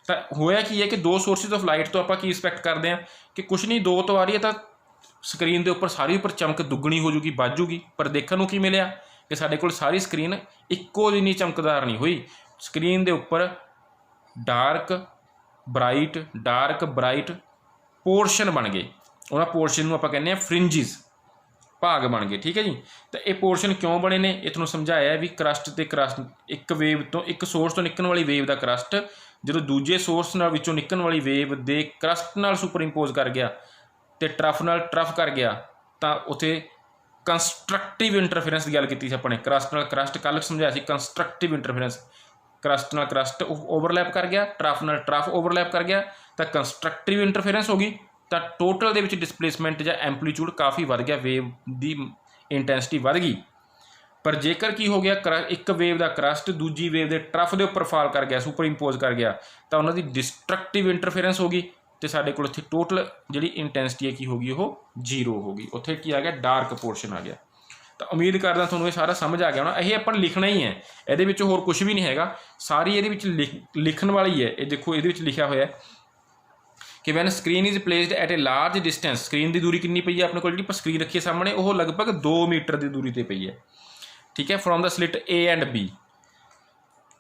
ਤਾਂ ਹੋਇਆ ਕੀ ਹੈ ਕਿ ਦੋ ਸੋਰਸਿਸ ਆਫ ਲਾਈਟ ਤੋਂ ਆਪਾਂ ਕੀ ਐਕਸਪੈਕਟ ਕਰਦੇ ਹਾਂ ਕਿ ਕੁਛ ਨਹੀਂ, ਦੋ ਤੋਂ ਆ ਰਹੀ ਹੈ ਤਾਂ ਸਕਰੀਨ ਦੇ ਉੱਪਰ ਸਾਰੀ ਉੱਪਰ ਚਮਕ ਦੁੱਗਣੀ ਹੋ ਜੂਗੀ, ਵੱਧ ਜੂਗੀ। ਪਰ ਦੇਖਣ ਨੂੰ ਕੀ ਮਿਲਿਆ ਕਿ ਸਾਡੇ ਕੋਲ ਸਾਰੀ ਸਕਰੀਨ ਇੱਕੋ ਜਿੰਨੀ ਚਮਕਦਾਰ ਨਹੀਂ ਹੋਈ। ਸਕਰੀਨ ਦੇ ਉੱਪਰ ਡਾਰਕ ਬਰਾਈਟ ਪੋਰਸ਼ਨ ਬਣ ਗਏ। ਉਹਨਾਂ ਪੋਰਸ਼ਨ ਨੂੰ ਆਪਾਂ ਕਹਿੰਦੇ ਹਾਂ ਫਰਿੰਜਿਸ, ਭਾਗ ਬਣ ਗਏ। ਠੀਕ ਹੈ ਜੀ। ਤਾਂ ਇਹ ਪੋਰਸ਼ਨ ਕਿਉਂ ਬਣੇ ਨੇ, ਇਹ ਤੁਹਾਨੂੰ ਸਮਝਾਇਆ ਵੀ ਕਰਸਟ ਅਤੇ ਕਰਸਟ, ਇੱਕ ਵੇਵ ਤੋਂ, ਇੱਕ ਸੋਰਸ ਤੋਂ ਨਿਕਲਣ ਵਾਲੀ ਵੇਵ ਦਾ ਕਰਸਟ ਜਦੋਂ ਦੂਜੇ ਸੋਰਸ ਨਾਲ ਵਿੱਚੋਂ ਨਿਕਲਣ ਵਾਲੀ ਵੇਵ ਦੇ ਕਰਸਟ ਨਾਲ ਸੁਪਰ ਇੰਪੋਜ਼ ਕਰ ਗਿਆ ਅਤੇ ਟਰਫ ਨਾਲ ਟਰਫ ਕਰ ਗਿਆ, ਤਾਂ ਉੱਥੇ ਕੰਸਟਰਕਟਿਵ ਇੰਟਰਫੇਰੈਂਸ ਦੀ ਗੱਲ ਕੀਤੀ ਸੀ ਆਪਾਂ ਨੇ। ਕਰਸਟ ਨਾਲ ਕਰਸਟ ਕੱਲ੍ਹ ਸਮਝਾਇਆ ਸੀ, ਕੰਸਟਰਕਟਿਵ ਇੰਟਰਫੇਰੈਂਸ। ਕਰਸਟ ਨਾਲ ਕਰਸਟ ਓਵਰਲੈਪ ਕਰ ਗਿਆ, ਟਰਫ ਨਾਲ ਟਰਫ ਓਵਰਲੈਪ ਕਰ ਗਿਆ, ਤਾਂ ਕੰਸਟਰਕਟਿਵ ਇੰਟਰਫੇਰੈਂਸ ਹੋ ਗਈ। ਤਾਂ ਟੋਟਲ ਦੇ ਵਿੱਚ ਡਿਸਪਲੇਸਮੈਂਟ ਜਾਂ ਐਂਪਲੀਚਿਊਡ ਕਾਫੀ ਵੱਧ ਗਿਆ, ਵੇਵ ਦੀ ਇੰਟੈਂਸਿਟੀ ਵੱਧ ਗਈ। ਪਰ ਜੇਕਰ ਕੀ ਹੋ ਗਿਆ, ਇੱਕ ਵੇਵ ਦਾ ਕਰਸਟ ਦੂਜੀ ਵੇਵ ਦੇ ਟਰਫ ਦੇ ਉੱਪਰ ਫਾਲ ਕਰ ਗਿਆ, ਸੁਪਰ ਇੰਪੋਜ਼ ਕਰ ਗਿਆ, ਤਾਂ ਉਹਨਾਂ ਦੀ ਡਿਸਟਰਕਟਿਵ ਇੰਟਰਫੇਰੈਂਸ ਹੋ ਗਈ ਅਤੇ ਸਾਡੇ ਕੋਲ ਇੱਥੇ ਟੋਟਲ ਜਿਹੜੀ ਇੰਟੈਂਸਿਟੀ ਹੈ ਕੀ ਹੋ ਗਈ, ਉਹ 0 ਹੋ ਗਈ। ਉੱਥੇ ਕੀ ਆ ਗਿਆ, ਡਾਰਕ ਪੋਰਸ਼ਨ ਆ ਗਿਆ। ਤਾਂ ਉਮੀਦ ਕਰਦਾ ਤੁਹਾਨੂੰ ਇਹ ਸਾਰਾ ਸਮਝ ਆ ਗਿਆ ਹੋਣਾ। ਇਹ ਆਪਾਂ ਲਿਖਣਾ ਹੀ ਹੈ, ਇਹਦੇ ਵਿੱਚ ਹੋਰ ਕੁਝ ਵੀ ਨਹੀਂ ਹੈਗਾ, ਸਾਰੀ ਇਹਦੇ ਵਿੱਚ ਲਿਖਣ ਵਾਲੀ ਹੈ। ਇਹ ਦੇਖੋ ਇਹਦੇ ਵਿੱਚ ਲਿਖਿਆ ਹੋਇਆ ਕਿ when screen is placed at a large distance, screen ਦੀ ਦੂਰੀ ਕਿੰਨੀ ਪਈ ਹੈ ਆਪਣੇ ਕੋਲ, ਜਿਹੜੀ ਆਪਾਂ ਸਕਰੀਨ ਰੱਖੀ ਹੈ ਸਾਹਮਣੇ, ਉਹ ਲਗਭਗ 2 ਮੀਟਰ ਦੀ ਦੂਰੀ 'ਤੇ ਪਈ ਹੈ। ਠੀਕ ਹੈ। From the slit A and B।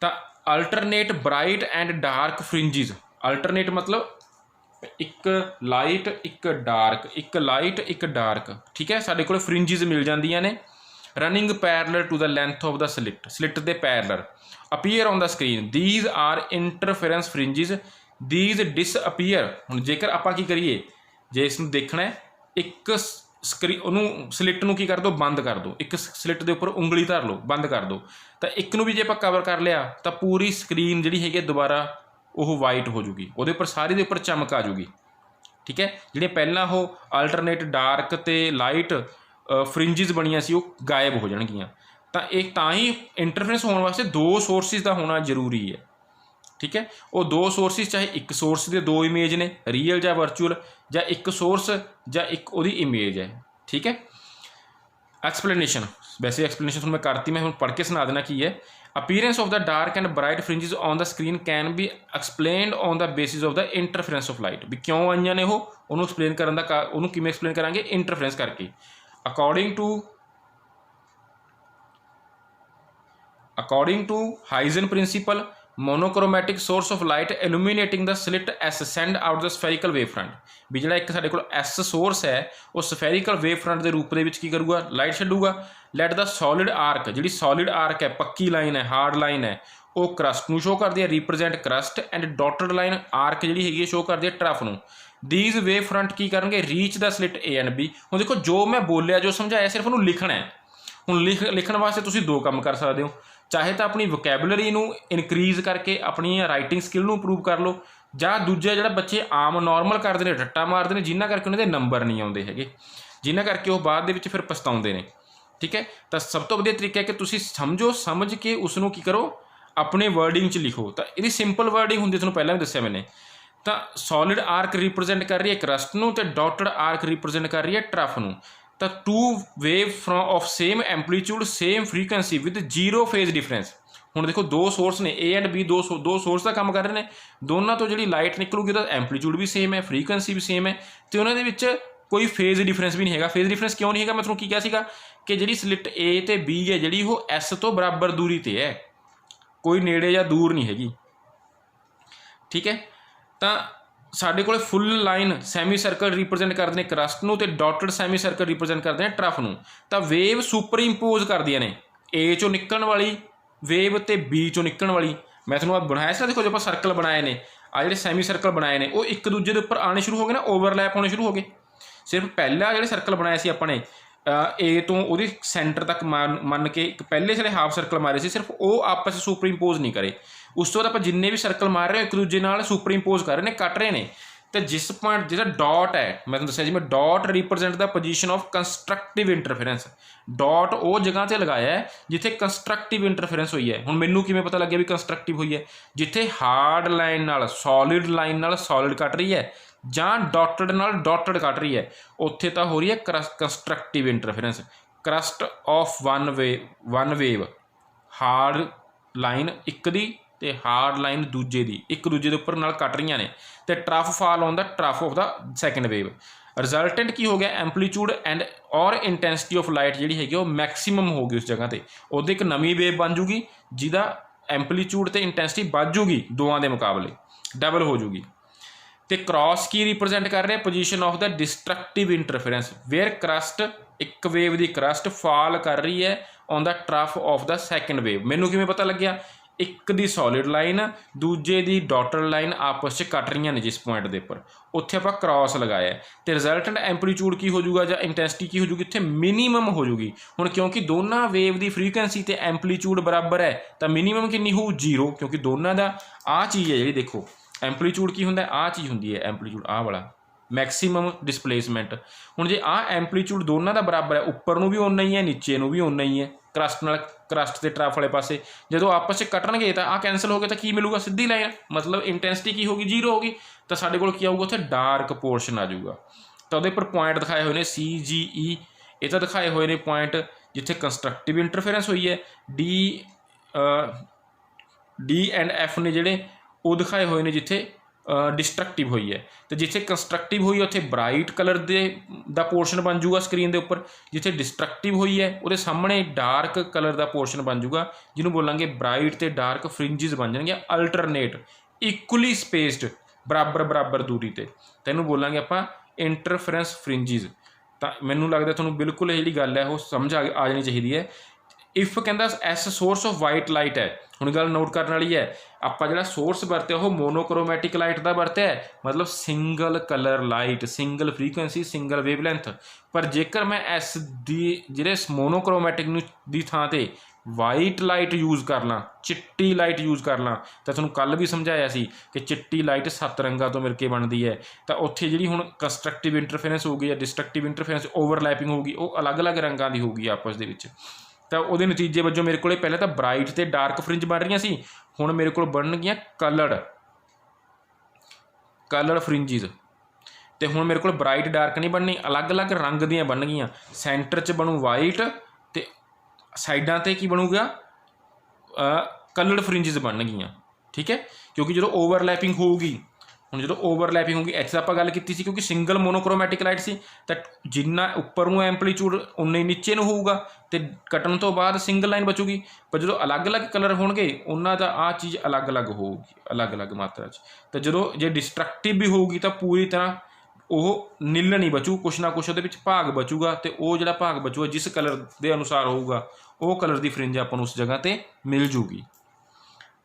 ਤਾਂ alternate bright and dark fringes. Alternate ਮਤਲਬ ਇੱਕ ਲਾਈਟ ਇੱਕ ਡਾਰਕ, ਇੱਕ ਲਾਈਟ ਇੱਕ ਡਾਰਕ। ਠੀਕ ਹੈ। ਸਾਡੇ ਕੋਲ ਫਰਿੰਜਿਸ ਮਿਲ ਜਾਂਦੀਆਂ ਨੇ। running parallel to the length of the slit ਦੇ parallel appear on the screen, these are interference fringes, these disappear। ਹੁਣ ਜੇਕਰ ਆਪਾਂ ਕੀ ਕਰੀਏ, ਜੇ ਇਸ ਨੂੰ ਦੇਖਣਾ ਹੈ, ਇੱਕ ਉਹਨੂੰ ਸਲਿੱਟ ਨੂੰ ਕੀ ਕਰ ਦਿਓ, ਬੰਦ ਕਰ ਦਿਓ, ਇੱਕ ਸਲਿੱਟ ਦੇ ਉੱਪਰ ਉਂਗਲੀ ਧਰ ਲਓ, ਬੰਦ ਕਰ ਦਿਓ, ਤਾਂ ਇੱਕ ਨੂੰ ਵੀ ਜੇ ਆਪਾਂ ਕਵਰ ਕਰ ਲਿਆ ਤਾਂ ਪੂਰੀ ਸਕਰੀਨ ਜਿਹੜੀ ਹੈਗੀ ਦੁਬਾਰਾ ਉਹ ਵਾਈਟ ਹੋ ਜੂਗੀ, ਉਹਦੇ ਉੱਪਰ ਸਾਰੀ ਦੇ ਉੱਪਰ ਚਮਕ ਆ ਜੂਗੀ। ਠੀਕ ਹੈ, ਜਿਹੜੀਆਂ ਪਹਿਲਾਂ ਉਹ ਆਲਟਰਨੇਟ ਡਾਰਕ ਅਤੇ ਲਾਈਟ ਫਰਿੰਜਿਸ ਬਣੀਆਂ ਸੀ ਉਹ ਗਾਇਬ ਹੋ ਜਾਣਗੀਆਂ। ਤਾਂ ਇਹ ਤਾਂ ਹੀ ਇੰਟਰਫੇਰੈਂਸ ਹੋਣ ਵਾਸਤੇ ਦੋ ਸੋਰਸਿਸ ਦਾ ਹੋਣਾ ਜ਼ਰੂਰੀ ਹੈ। ਠੀਕ ਹੈ, ਉਹ ਦੋ ਸੋਰਸਿਸ ਚਾਹੇ ਇੱਕ ਸੋਰਸ ਦੇ ਦੋ ਇਮੇਜ ਨੇ, ਰੀਅਲ ਜਾਂ ਵਰਚੁਅਲ, ਜਾਂ ਇੱਕ ਸੋਰਸ ਜਾਂ ਇੱਕ ਉਹਦੀ ਇਮੇਜ ਹੈ। ਠੀਕ ਹੈ, ਐਕਸਪਲੇਨੇਸ਼ਨ, ਵੈਸੇ ਐਕਸਪਲੇਨੇਸ਼ਨ ਤੁਹਾਨੂੰ ਮੈਂ ਕਰਤੀ, ਮੈਂ ਹੁਣ ਪੜ੍ਹ ਕੇ ਸੁਣਾ ਦੇਣਾ ਕੀ ਹੈ। appearance of the dark and bright fringes on the screen can be explained on the basis of the interference of light। ਵੀ ਕਿਉਂ ਆਈਆਂ ਨੇ ਉਹਨੂੰ ਐਕਸਪਲੇਨ ਕਰਨ ਦਾ, ਉਹਨੂੰ ਕਿਵੇਂ ਐਕਸਪਲੇਨ ਕਰਾਂਗੇ, ਇੰਟਰਫੇਰੈਂਸ ਕਰਕੇ। according to Huygens principle, monochromatic source of light illuminating the slit S send out the spherical wavefront। ਵੀ ਜਿਹੜਾ ਇੱਕ ਸਾਡੇ ਕੋਲ S source ਹੈ ਉਹ spherical wavefront ਦੇ ਰੂਪ ਦੇ ਵਿੱਚ ਕੀ ਕਰੂਗਾ, ਲਾਈਟ ਛੱਡੂਗਾ। ਲੈਟ ਦਾ ਸੋਲਿਡ ਆਰਕ, ਜਿਹੜੀ ਸੋਲਿਡ ਆਰਕ ਹੈ, ਪੱਕੀ ਲਾਈਨ ਹੈ, ਹਾਰਡ ਲਾਈਨ ਹੈ, ਉਹ ਕਰਸਟ ਨੂੰ ਸ਼ੋਅ ਕਰਦੀ ਹੈ, represent crest, and dotted line arc ਜਿਹੜੀ ਹੈਗੀ ਸ਼ੋਅ ਕਰਦੀ ਹੈ ਟਰਫ ਨੂੰ। ਦੀਜ਼ ਵੇਵ ਫਰੰਟ ਕੀ ਕਰਨਗੇ, reach the slit A and B। ਹੁਣ ਦੇਖੋ ਜੋ ਮੈਂ ਬੋਲਿਆ, ਜੋ ਸਮਝਾਇਆ, ਸਿਰਫ ਉਹਨੂੰ ਲਿਖਣਾ ਹੈ। ਹੁਣ ਲਿਖਣ ਵਾਸਤੇ ਤੁਸੀਂ ਦੋ ਕੰਮ ਕਰ ਸਕਦੇ ਹੋ, ਚਾਹੇ ਤਾਂ ਆਪਣੀ ਵੋਕੈਬੂਲਰੀ ਨੂੰ ਇਨਕਰੀਜ਼ ਕਰਕੇ ਆਪਣੀ ਰਾਈਟਿੰਗ ਸਕਿੱਲ ਨੂੰ ਇੰਪਰੂਵ ਕਰ ਲਓ, ਜਾਂ ਦੂਜਾ ਜਿਹੜਾ ਬੱਚੇ ਆਮ ਨੋਰਮਲ ਕਰਦੇ ਨੇ, ਰੱਟਾ ਮਾਰਦੇ ਨੇ, ਜਿਨ੍ਹਾਂ ਕਰਕੇ ਉਹਨਾਂ ਦੇ ਨੰਬਰ ਨਹੀਂ ਆਉਂਦੇ ਹੈਗੇ, ਜਿਨ੍ਹਾਂ ਕਰਕੇ ਉਹ ਬਾਅਦ ਦੇ ਵਿੱਚ ਫਿਰ ਪਛਤਾਉਂਦੇ ਨੇ। ਠੀਕ ਹੈ, ਤਾਂ ਸਭ ਤੋਂ ਵਧੀਆ ਤਰੀਕਾ ਹੈ ਕਿ ਤੁਸੀਂ ਸਮਝੋ, ਸਮਝ ਕੇ ਉਸ ਨੂੰ ਕੀ ਕਰੋ, ਆਪਣੇ ਵਰਡਿੰਗ 'ਚ ਲਿਖੋ। ਤਾਂ ਇਹਦੀ ਸਿੰਪਲ ਵਰਡਿੰਗ ਹੁੰਦੀ, ਤੁਹਾਨੂੰ ਪਹਿਲਾਂ ਵੀ ਦੱਸਿਆ ਮੈਨੇ। ਤਾਂ ਸੋਲਿਡ ਆਰਕ ਰਿਪਰਜੈਂਟ ਕਰ ਰਹੀ ਹੈ ਕਰਸਟ ਨੂੰ, ਅਤੇ ਡਾਟਡ ਆਰਕ ਰਿਪਰਜੈਂਟ ਕਰ ਰਹੀ ਹੈ ਟਰਫ ਨੂੰ। ਤਾਂ two wave from of same amplitude same frequency with zero phase difference. ਹੁਣ ਦੇਖੋ ਦੋ ਸੋਰਸ ਨੇ, A ਐਂਡ B, ਦੋ ਸੋਰਸ ਦਾ ਕੰਮ ਕਰ ਰਹੇ ਨੇ, ਦੋਨਾਂ ਤੋਂ ਜਿਹੜੀ ਲਾਈਟ ਨਿਕਲੂਗੀ ਉਹਦਾ ਐਂਪਲੀਟਿਊਡ ਵੀ ਸੇਮ ਹੈ, ਫਰੀਕੁਐਂਸੀ ਵੀ ਸੇਮ ਹੈ, ਅਤੇ ਉਹਨਾਂ ਦੇ ਵਿੱਚ ਕੋਈ ਫੇਜ਼ ਡਿਫਰੈਂਸ ਵੀ ਨਹੀਂ ਹੈਗਾ। ਫੇਜ਼ ਡਿਫਰੈਂਸ ਕਿਉਂ ਨਹੀਂ ਹੈਗਾ, ਮੈਂ ਤੁਹਾਨੂੰ ਕੀ ਕਿਹਾ ਸੀਗਾ ਕਿ ਜਿਹੜੀ ਸਲਿੱਟ A ਅਤੇ B ਹੈ ਜਿਹੜੀ ਉਹ S ਤੋਂ ਬਰਾਬਰ ਦੂਰੀ 'ਤੇ ਹੈ, ਕੋਈ ਨੇੜੇ ਜਾਂ ਦੂਰ ਨਹੀਂ ਹੈਗੀ। ਠੀਕ ਹੈ, ਤਾਂ ਸਾਡੇ ਕੋਲ ਫੁੱਲ ਲਾਈਨ ਸੈਮੀ ਸਰਕਲ ਰਿਪਰਜੈਂਟ ਕਰਦੇ ਨੇ ਕਰਸਟ ਨੂੰ, ਅਤੇ ਡਾਟਡ ਸੈਮੀ ਸਰਕਲ ਰਿਪਰਜੈਂਟ ਕਰਦੇ ਨੇ ਟਰਫ ਨੂੰ। ਤਾਂ ਵੇਵ ਸੁਪਰ ਇੰਪੋਜ਼ ਕਰਦੀਆਂ ਨੇ, A 'ਚੋਂ ਨਿਕਲਣ ਵਾਲੀ ਵੇਵ ਅਤੇ B 'ਚੋਂ ਨਿਕਲਣ ਵਾਲੀ। ਮੈਂ ਤੁਹਾਨੂੰ ਆਹ ਬਣਾਇਆ ਸੀ, ਦੇਖੋ ਜੋ ਆਪਾਂ ਸਰਕਲ ਬਣਾਏ ਨੇ, ਆਹ ਜਿਹੜੇ ਸੈਮੀ ਸਰਕਲ ਬਣਾਏ ਨੇ, ਉਹ ਇੱਕ ਦੂਜੇ ਦੇ ਉੱਪਰ ਆਉਣੇ ਸ਼ੁਰੂ ਹੋ ਗਏ ਨਾ, ਓਵਰਲੈਪ ਹੋਣੇ ਸ਼ੁਰੂ ਹੋ ਗਏ। ਸਿਰਫ ਪਹਿਲਾ ਜਿਹੜੇ ਸਰਕਲ ਬਣਾਏ ਸੀ ਆਪਾਂ ਨੇ A ਤੋਂ ਉਹਦੀ ਸੈਂਟਰ ਤੱਕ ਮੰਨ ਕੇ ਇੱਕ ਪਹਿਲੇ ਜਿਹੜੇ ਹਾਫ ਸਰਕਲ ਮਾਰੇ ਸੀ, ਸਿਰਫ ਉਹ ਆਪਸ 'ਚ ਸੁਪਰ ਇੰਪੋਜ਼ ਨਹੀਂ ਕਰੇ। ਉਸ ਤੋਂ ਬਾਅਦ ਆਪਾਂ ਜਿੰਨੇ ਵੀ ਸਰਕਲ ਮਾਰ ਰਹੇ ਹੋ ਇੱਕ ਦੂਜੇ ਨਾਲ ਸੁਪਰ ਇੰਪੋਜ਼ ਕਰ ਰਹੇ ਨੇ, ਕੱਟ ਰਹੇ ਨੇ। ਅਤੇ ਜਿਸ ਪੁਆਇੰਟ ਜਿਹੜਾ ਡਾਟ ਹੈ, ਮੈਂ ਤੁਹਾਨੂੰ ਦੱਸਿਆ ਜੀ, ਮੈਂ dot represent the position of constructive interference. Dot ਉਹ ਜਗ੍ਹਾ 'ਤੇ ਲਗਾਇਆ ਹੈ ਜਿੱਥੇ ਕੰਸਟਰਕਟਿਵ ਇੰਟਰਫੇਰੈਂਸ ਹੋਈ ਹੈ। ਹੁਣ ਮੈਨੂੰ ਕਿਵੇਂ ਪਤਾ ਲੱਗਿਆ ਵੀ ਕੰਸਟਰਕਟਿਵ ਹੋਈ ਹੈ, ਜਿੱਥੇ ਹਾਰਡ ਲਾਈਨ ਨਾਲ ਸੋਲਿਡ ਲਾਈਨ ਨਾਲ ਸੋਲਿਡ ਕੱਟ ਰਹੀ ਹੈ, ਜਾਂ ਡਾਟਡ ਨਾਲ ਡਾਟਡ ਕੱਟ ਰਹੀ ਹੈ, ਉੱਥੇ ਤਾਂ ਹੋ ਰਹੀ ਹੈ constructive interference. Crust of one wave, hard line ਇੱਕ ਦੀ ਅਤੇ ਹਾਰਡ ਲਾਈਨ ਦੂਜੇ ਦੀ, ਇੱਕ ਦੂਜੇ ਦੇ ਉੱਪਰ ਨਾਲ ਕੱਟ ਰਹੀਆਂ ਨੇ, ਅਤੇ trough fall on the trough of the second wave. Resultant ਕੀ ਹੋ ਗਿਆ, ਐਂਪਲੀਟਿਊਡ ਐਂਡ ਔਰ ਇੰਟੈਂਸਿਟੀ ਆਫ ਲਾਈਟ ਜਿਹੜੀ ਹੈਗੀ ਉਹ ਮੈਕਸੀਮਮ ਹੋ ਗਈ ਉਸ ਜਗ੍ਹਾ 'ਤੇ। ਉਹਦੀ ਇੱਕ ਨਵੀਂ ਵੇਵ ਬਣ ਜੂਗੀ ਜਿਹਦਾ ਐਂਪਲੀਟਿਊਡ ਅਤੇ ਇੰਟੈਂਸਿਟੀ ਵੱਧ ਜੂਗੀ, ਦੋਵਾਂ ਦੇ ਮੁਕਾਬਲੇ ਡਬਲ ਹੋ ਜੂਗੀ। ਅਤੇ ਕ੍ਰਾਸ ਕੀ ਰਿਪਰਜੈਂਟ ਕਰ ਰਿਹਾ, position of the destructive interference, where crest, ਇੱਕ ਵੇਵ ਦੀ ਕਰਸਟ ਫਾਲ ਕਰ ਰਹੀ ਹੈ on the trough of the second wave. ਮੈਨੂੰ ਕਿਵੇਂ ਪਤਾ ਲੱਗਿਆ, ਇੱਕ ਦੀ ਸੋਲਿਡ ਲਾਈਨ, ਦੂਜੇ ਦੀ ਡਾਟਡ ਲਾਈਨ ਆਪਸ 'ਚ ਕੱਟ ਰਹੀਆਂ ਨੇ ਜਿਸ ਪੁਆਇੰਟ ਦੇ ਉੱਪਰ, ਉੱਥੇ ਆਪਾਂ ਕ੍ਰਾਸ ਲਗਾਇਆ। ਅਤੇ ਰਿਜ਼ਲਟੈਂਟ ਐਂਪਲੀਟਿਊਡ ਕੀ ਹੋ ਜਾਊਗਾ, ਜਾਂ ਇੰਟੈਂਸਿਟੀ ਕੀ ਹੋ ਜੂਗੀ, ਇੱਥੇ ਮਿਨੀਮਮ ਹੋ ਜੂਗੀ। ਹੁਣ ਕਿਉਂਕਿ ਦੋਨਾਂ ਵੇਵ ਦੀ ਫਰੀਕੁਐਂਸੀ ਅਤੇ ਐਂਪਲੀਟਿਊਡ ਬਰਾਬਰ ਹੈ, ਤਾਂ ਮਿਨੀਮਮ ਕਿੰਨੀ ਹੋਊ, 0, ਕਿਉਂਕਿ ਦੋਨਾਂ ਦਾ ਆਹ ਚੀਜ਼ ਹੈ ਜਿਹੜੀ, ਦੇਖੋ ਐਂਪਲੀਟਿਊਡ ਕੀ ਹੁੰਦਾ, ਆਹ ਚੀਜ਼ ਹੁੰਦੀ ਹੈ ਐਂਪਲੀਟਿਊਡ, ਆਹ ਵਾਲਾ ਮੈਕਸੀਮਮ ਡਿਸਪਲੇਸਮੈਂਟ। ਹੁਣ ਜੇ ਆਹ ਐਂਪਲੀਟਿਊਡ ਦੋਨਾਂ ਦਾ ਬਰਾਬਰ ਹੈ, ਉੱਪਰ ਨੂੰ ਵੀ ਓਨਾ ਹੀ ਹੈ, ਨੀਚੇ ਨੂੰ ਵੀ ਓਨਾ ਹੀ ਹੈ, ਕਰਸਟ ਨਾਲ ਕਰਸਟ ਦੇ ਟਰਫ ਵਾਲੇ ਪਾਸੇ, ਜਦੋਂ ਆਪਸ 'ਚ ਕੱਟਣਗੇ ਤਾਂ ਆਹ ਕੈਂਸਲ ਹੋ ਗਏ, ਤਾਂ ਕੀ ਮਿਲੂਗਾ, ਸਿੱਧੀ ਲਾਈਨ, ਮਤਲਬ ਇੰਟੈਂਸਿਟੀ ਕੀ ਹੋ ਗਈ, 0 ਹੋ ਗਈ। ਤਾਂ ਸਾਡੇ ਕੋਲ ਕੀ ਆਊਗਾ, ਉੱਥੇ ਡਾਰਕ ਪੋਰਸ਼ਨ ਆ ਜਾਊਗਾ। ਤਾਂ ਉਹਦੇ ਉੱਪਰ ਪੁਆਇੰਟ ਦਿਖਾਏ ਹੋਏ ਨੇ CGE, ਇਹ ਤਾਂ ਦਿਖਾਏ ਹੋਏ ਨੇ ਪੁਆਇੰਟ ਜਿੱਥੇ ਕੰਸਟਰਕਟਿਵ ਇੰਟਰਫੇਰੈਂਸ ਹੋਈ ਹੈ। D ਐਂਡ F ਨੇ ਜਿਹੜੇ ਉਹ ਦਿਖਾਏ ਹੋਏ ਨੇ ਜਿੱਥੇ ਡਿਸਟਰਕਟਿਵ ਹੋਈ ਹੈ। ਅਤੇ ਜਿੱਥੇ ਕੰਸਟਰਕਟਿਵ ਹੋਈ ਹੈ ਉੱਥੇ ਬਰਾਈਟ ਕਲਰ ਦਾ ਪੋਰਸ਼ਨ ਬਣ ਜੂਗਾ ਸਕਰੀਨ ਦੇ ਉੱਪਰ, ਜਿੱਥੇ ਡਿਸਟਰਕਟਿਵ ਹੋਈ ਹੈ ਉਹਦੇ ਸਾਹਮਣੇ ਡਾਰਕ ਕਲਰ ਦਾ ਪੋਰਸ਼ਨ ਬਣ ਜੂਗਾ, ਜਿਹਨੂੰ ਬੋਲਾਂਗੇ ਬਰਾਈਟ ਅਤੇ ਡਾਰਕ ਫਰਿੰਜਿਸ ਬਣ ਜਾਣਗੇ ਅਲਟਰਨੇਟ, ਇਕੁਅਲੀ ਸਪੇਸਡ, ਬਰਾਬਰ ਦੂਰੀ 'ਤੇ। ਤਾਂ ਇਹਨੂੰ ਬੋਲਾਂਗੇ ਆਪਾਂ ਇੰਟਰਫੇਰੈਂਸ ਫਰਿੰਜਿਸ। ਤਾਂ ਮੈਨੂੰ ਲੱਗਦਾ ਤੁਹਾਨੂੰ ਬਿਲਕੁਲ ਇਹ ਜਿਹੜੀ ਗੱਲ ਹੈ ਉਹ ਸਮਝ ਆ ਜਾਣੀ ਚਾਹੀਦੀ ਹੈ। ਇਫ ਕਹਿੰਦਾ S source off white light ਹੈ। ਹੁਣ ਗੱਲ ਨੋਟ ਕਰਨ ਵਾਲੀ ਹੈ, ਆਪਾਂ ਜਿਹੜਾ ਸੋਰਸ ਵਰਤਿਆ ਉਹ ਮੋਨੋਕ੍ਰੋਮੈਟਿਕ ਲਾਈਟ ਦਾ ਵਰਤਿਆ ਹੈ, ਮਤਲਬ single colour light, single frequency, single wavelength. ਪਰ ਜੇਕਰ ਮੈਂ ਐਸ ਦੀ ਜਿਹੜੇ ਮੋਨੋਕ੍ਰੋਮੈਟਿਕ ਨੂੰ ਦੀ ਥਾਂ 'ਤੇ ਵਾਈਟ ਲਾਈਟ ਯੂਜ਼ ਕਰ ਲਾਂ, ਚਿੱਟੀ ਲਾਈਟ ਯੂਜ਼ ਕਰ ਲਾਂ, ਤਾਂ ਤੁਹਾਨੂੰ ਕੱਲ੍ਹ ਵੀ ਸਮਝਾਇਆ ਸੀ ਕਿ ਚਿੱਟੀ ਲਾਈਟ 7 ਰੰਗਾਂ ਤੋਂ ਮਿਲ ਕੇ ਬਣਦੀ ਹੈ। ਤਾਂ ਉੱਥੇ ਜਿਹੜੀ ਹੁਣ ਕੰਸਟਰਕਟਿਵ ਇੰਟਰਫੇਰੈਂਸ ਹੋਊਗੀ ਜਾਂ ਡਿਸਟਰਕਟਿਵ ਇੰਟਰਫੇਰੈਂਸ, ਓਵਰਲੈਪਿੰਗ ਹੋਊਗੀ, ਉਹ ਅਲੱਗ-ਅਲੱਗ ਰੰਗਾਂ ਦੀ ਹੋਊਗੀ ਆਪਸ ਦੇ ਵਿੱਚ। ਤਾਂ ਉਹਦੇ ਨਤੀਜੇ ਵਜੋਂ ਮੇਰੇ ਕੋਲ ਪਹਿਲਾਂ ਤਾਂ ਬਰਾਈਟ ਅਤੇ ਡਾਰਕ ਫਰਿੰਜ ਬਣ ਰਹੀਆਂ ਸੀ, ਹੁਣ ਮੇਰੇ ਕੋਲ ਬਣਨਗੀਆਂ ਕਲਰਡ ਫਰਿੰਜਿਸ। ਅਤੇ ਹੁਣ ਮੇਰੇ ਕੋਲ ਬਰਾਈਟ ਡਾਰਕ ਨਹੀਂ ਬਣਨੀ, ਅਲੱਗ-ਅਲੱਗ ਰੰਗ ਦੀਆਂ ਬਣਨਗੀਆਂ। ਸੈਂਟਰ 'ਚ ਬਣੂ ਵਾਈਟ ਅਤੇ ਸਾਈਡਾਂ 'ਤੇ ਕੀ ਬਣੂਗਾ, ਕਲਰਡ ਫਰਿੰਜਿਸ ਬਣਨਗੀਆਂ। ਠੀਕ ਹੈ, ਕਿਉਂਕਿ ਜਦੋਂ ਓਵਰਲੈਪਿੰਗ ਹੋਊਗੀ, ਹੁਣ ਜਦੋਂ ਓਵਰਲੈਪਿੰਗ ਹੋਊਗੀ, ਇੱਥੇ ਆਪਾਂ ਗੱਲ ਕੀਤੀ ਸੀ ਕਿਉਂਕਿ ਸਿੰਗਲ ਮੋਨੋਕ੍ਰੋਮੈਟਿਕ ਲਾਈਟ ਸੀ, ਤਾਂ ਜਿੰਨਾ ਉੱਪਰ ਨੂੰ ਐਂਪਲੀਚਿਊਡ ਉਨਾ ਹੀ ਨੀਚੇ ਨੂੰ ਹੋਊਗਾ ਅਤੇ ਕੱਟਣ ਤੋਂ ਬਾਅਦ ਸਿੰਗਲ ਲਾਈਨ ਬਚੂਗੀ। ਪਰ ਜਦੋਂ ਅਲੱਗ-ਅਲੱਗ ਕਲਰ ਹੋਣਗੇ ਉਹਨਾਂ ਦਾ ਆਹ ਚੀਜ਼ ਅਲੱਗ-ਅਲੱਗ ਹੋਊਗੀ, ਅਲੱਗ-ਅਲੱਗ ਮਾਤਰਾ 'ਚ। ਤਾਂ ਜਦੋਂ ਜੇ ਡਿਸਟਰਕਟਿਵ ਵੀ ਹੋਊਗੀ ਤਾਂ ਪੂਰੀ ਤਰ੍ਹਾਂ ਉਹ ਨਿੱਲ ਨਹੀਂ ਬਚੂ, ਕੁਛ ਨਾ ਕੁਛ ਉਹਦੇ ਵਿੱਚ ਭਾਗ ਬਚੂਗਾ, ਅਤੇ ਉਹ ਜਿਹੜਾ ਭਾਗ ਬਚੂਗਾ ਜਿਸ ਕਲਰ ਦੇ ਅਨੁਸਾਰ ਹੋਊਗਾ ਉਹ ਕਲਰ ਦੀ ਫਰਿੰਜ ਆਪਾਂ ਨੂੰ ਉਸ ਜਗ੍ਹਾ 'ਤੇ ਮਿਲ ਜੂਗੀ।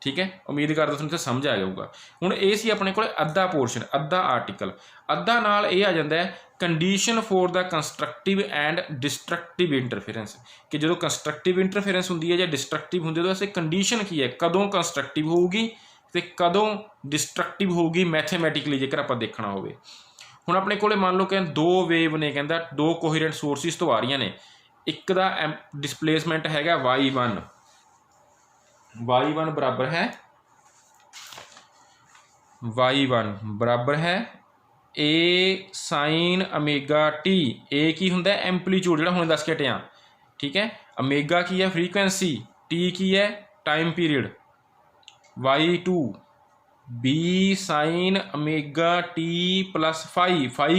ਠੀਕ ਹੈ, ਉਮੀਦ ਕਰਦਾ ਤੁਹਾਨੂੰ ਤਾਂ ਸਮਝ ਆ ਜਾਊਗਾ। ਹੁਣ ਇਹ ਸੀ ਆਪਣੇ ਕੋਲ ਅੱਧਾ ਪੋਰਸ਼ਨ, ਅੱਧਾ ਆਰਟੀਕਲ। ਅੱਧਾ ਨਾਲ ਇਹ ਆ ਜਾਂਦਾ ਹੈ condition for the constructive and destructive interference, ਕਿ ਜਦੋਂ ਕੰਸਟਰਕਟਿਵ ਇੰਟਰਫੇਰੈਂਸ ਹੁੰਦੀ ਹੈ ਜਾਂ ਡਿਸਟਰਕਟਿਵ ਹੁੰਦੀ ਹੈ ਤਾਂ ਅਸੀਂ ਕੰਡੀਸ਼ਨ ਕੀ ਹੈ, ਕਦੋਂ ਕੰਸਟਰਕਟਿਵ ਹੋਊਗੀ ਅਤੇ ਕਦੋਂ ਡਿਸਟਰਕਟਿਵ ਹੋਊਗੀ ਮੈਥੇਮੈਟਿਕਲੀ ਜੇਕਰ ਆਪਾਂ ਦੇਖਣਾ ਹੋਵੇ। ਹੁਣ ਆਪਣੇ ਕੋਲ ਮੰਨ ਲਓ ਕਿ 2 ਵੇਵ ਨੇ, ਕਹਿੰਦਾ 2 ਕੋਹੀਰੈਂਟ ਸੋਰਸਿਸ ਤੋਂ ਆ ਰਹੀਆਂ ਨੇ। ਇੱਕ ਦਾ ਡਿਸਪਲੇਸਮੈਂਟ ਹੈਗਾ y1 ਬਰਾਬਰ ਹੈ a sin omega t। a ਕੀ ਹੁੰਦਾ, ਐਂਪਲੀਚਿਊਡ, ਜਿਹੜਾ ਹੁਣ ਦੱਸ ਕੇ ਹਟਿਆ। ਠੀਕ ਹੈ, omega ਕੀ ਹੈ, ਫਰੀਕੁਐਂਸੀ, t ਕੀ ਹੈ, time period. y2 b sin omega t plus φ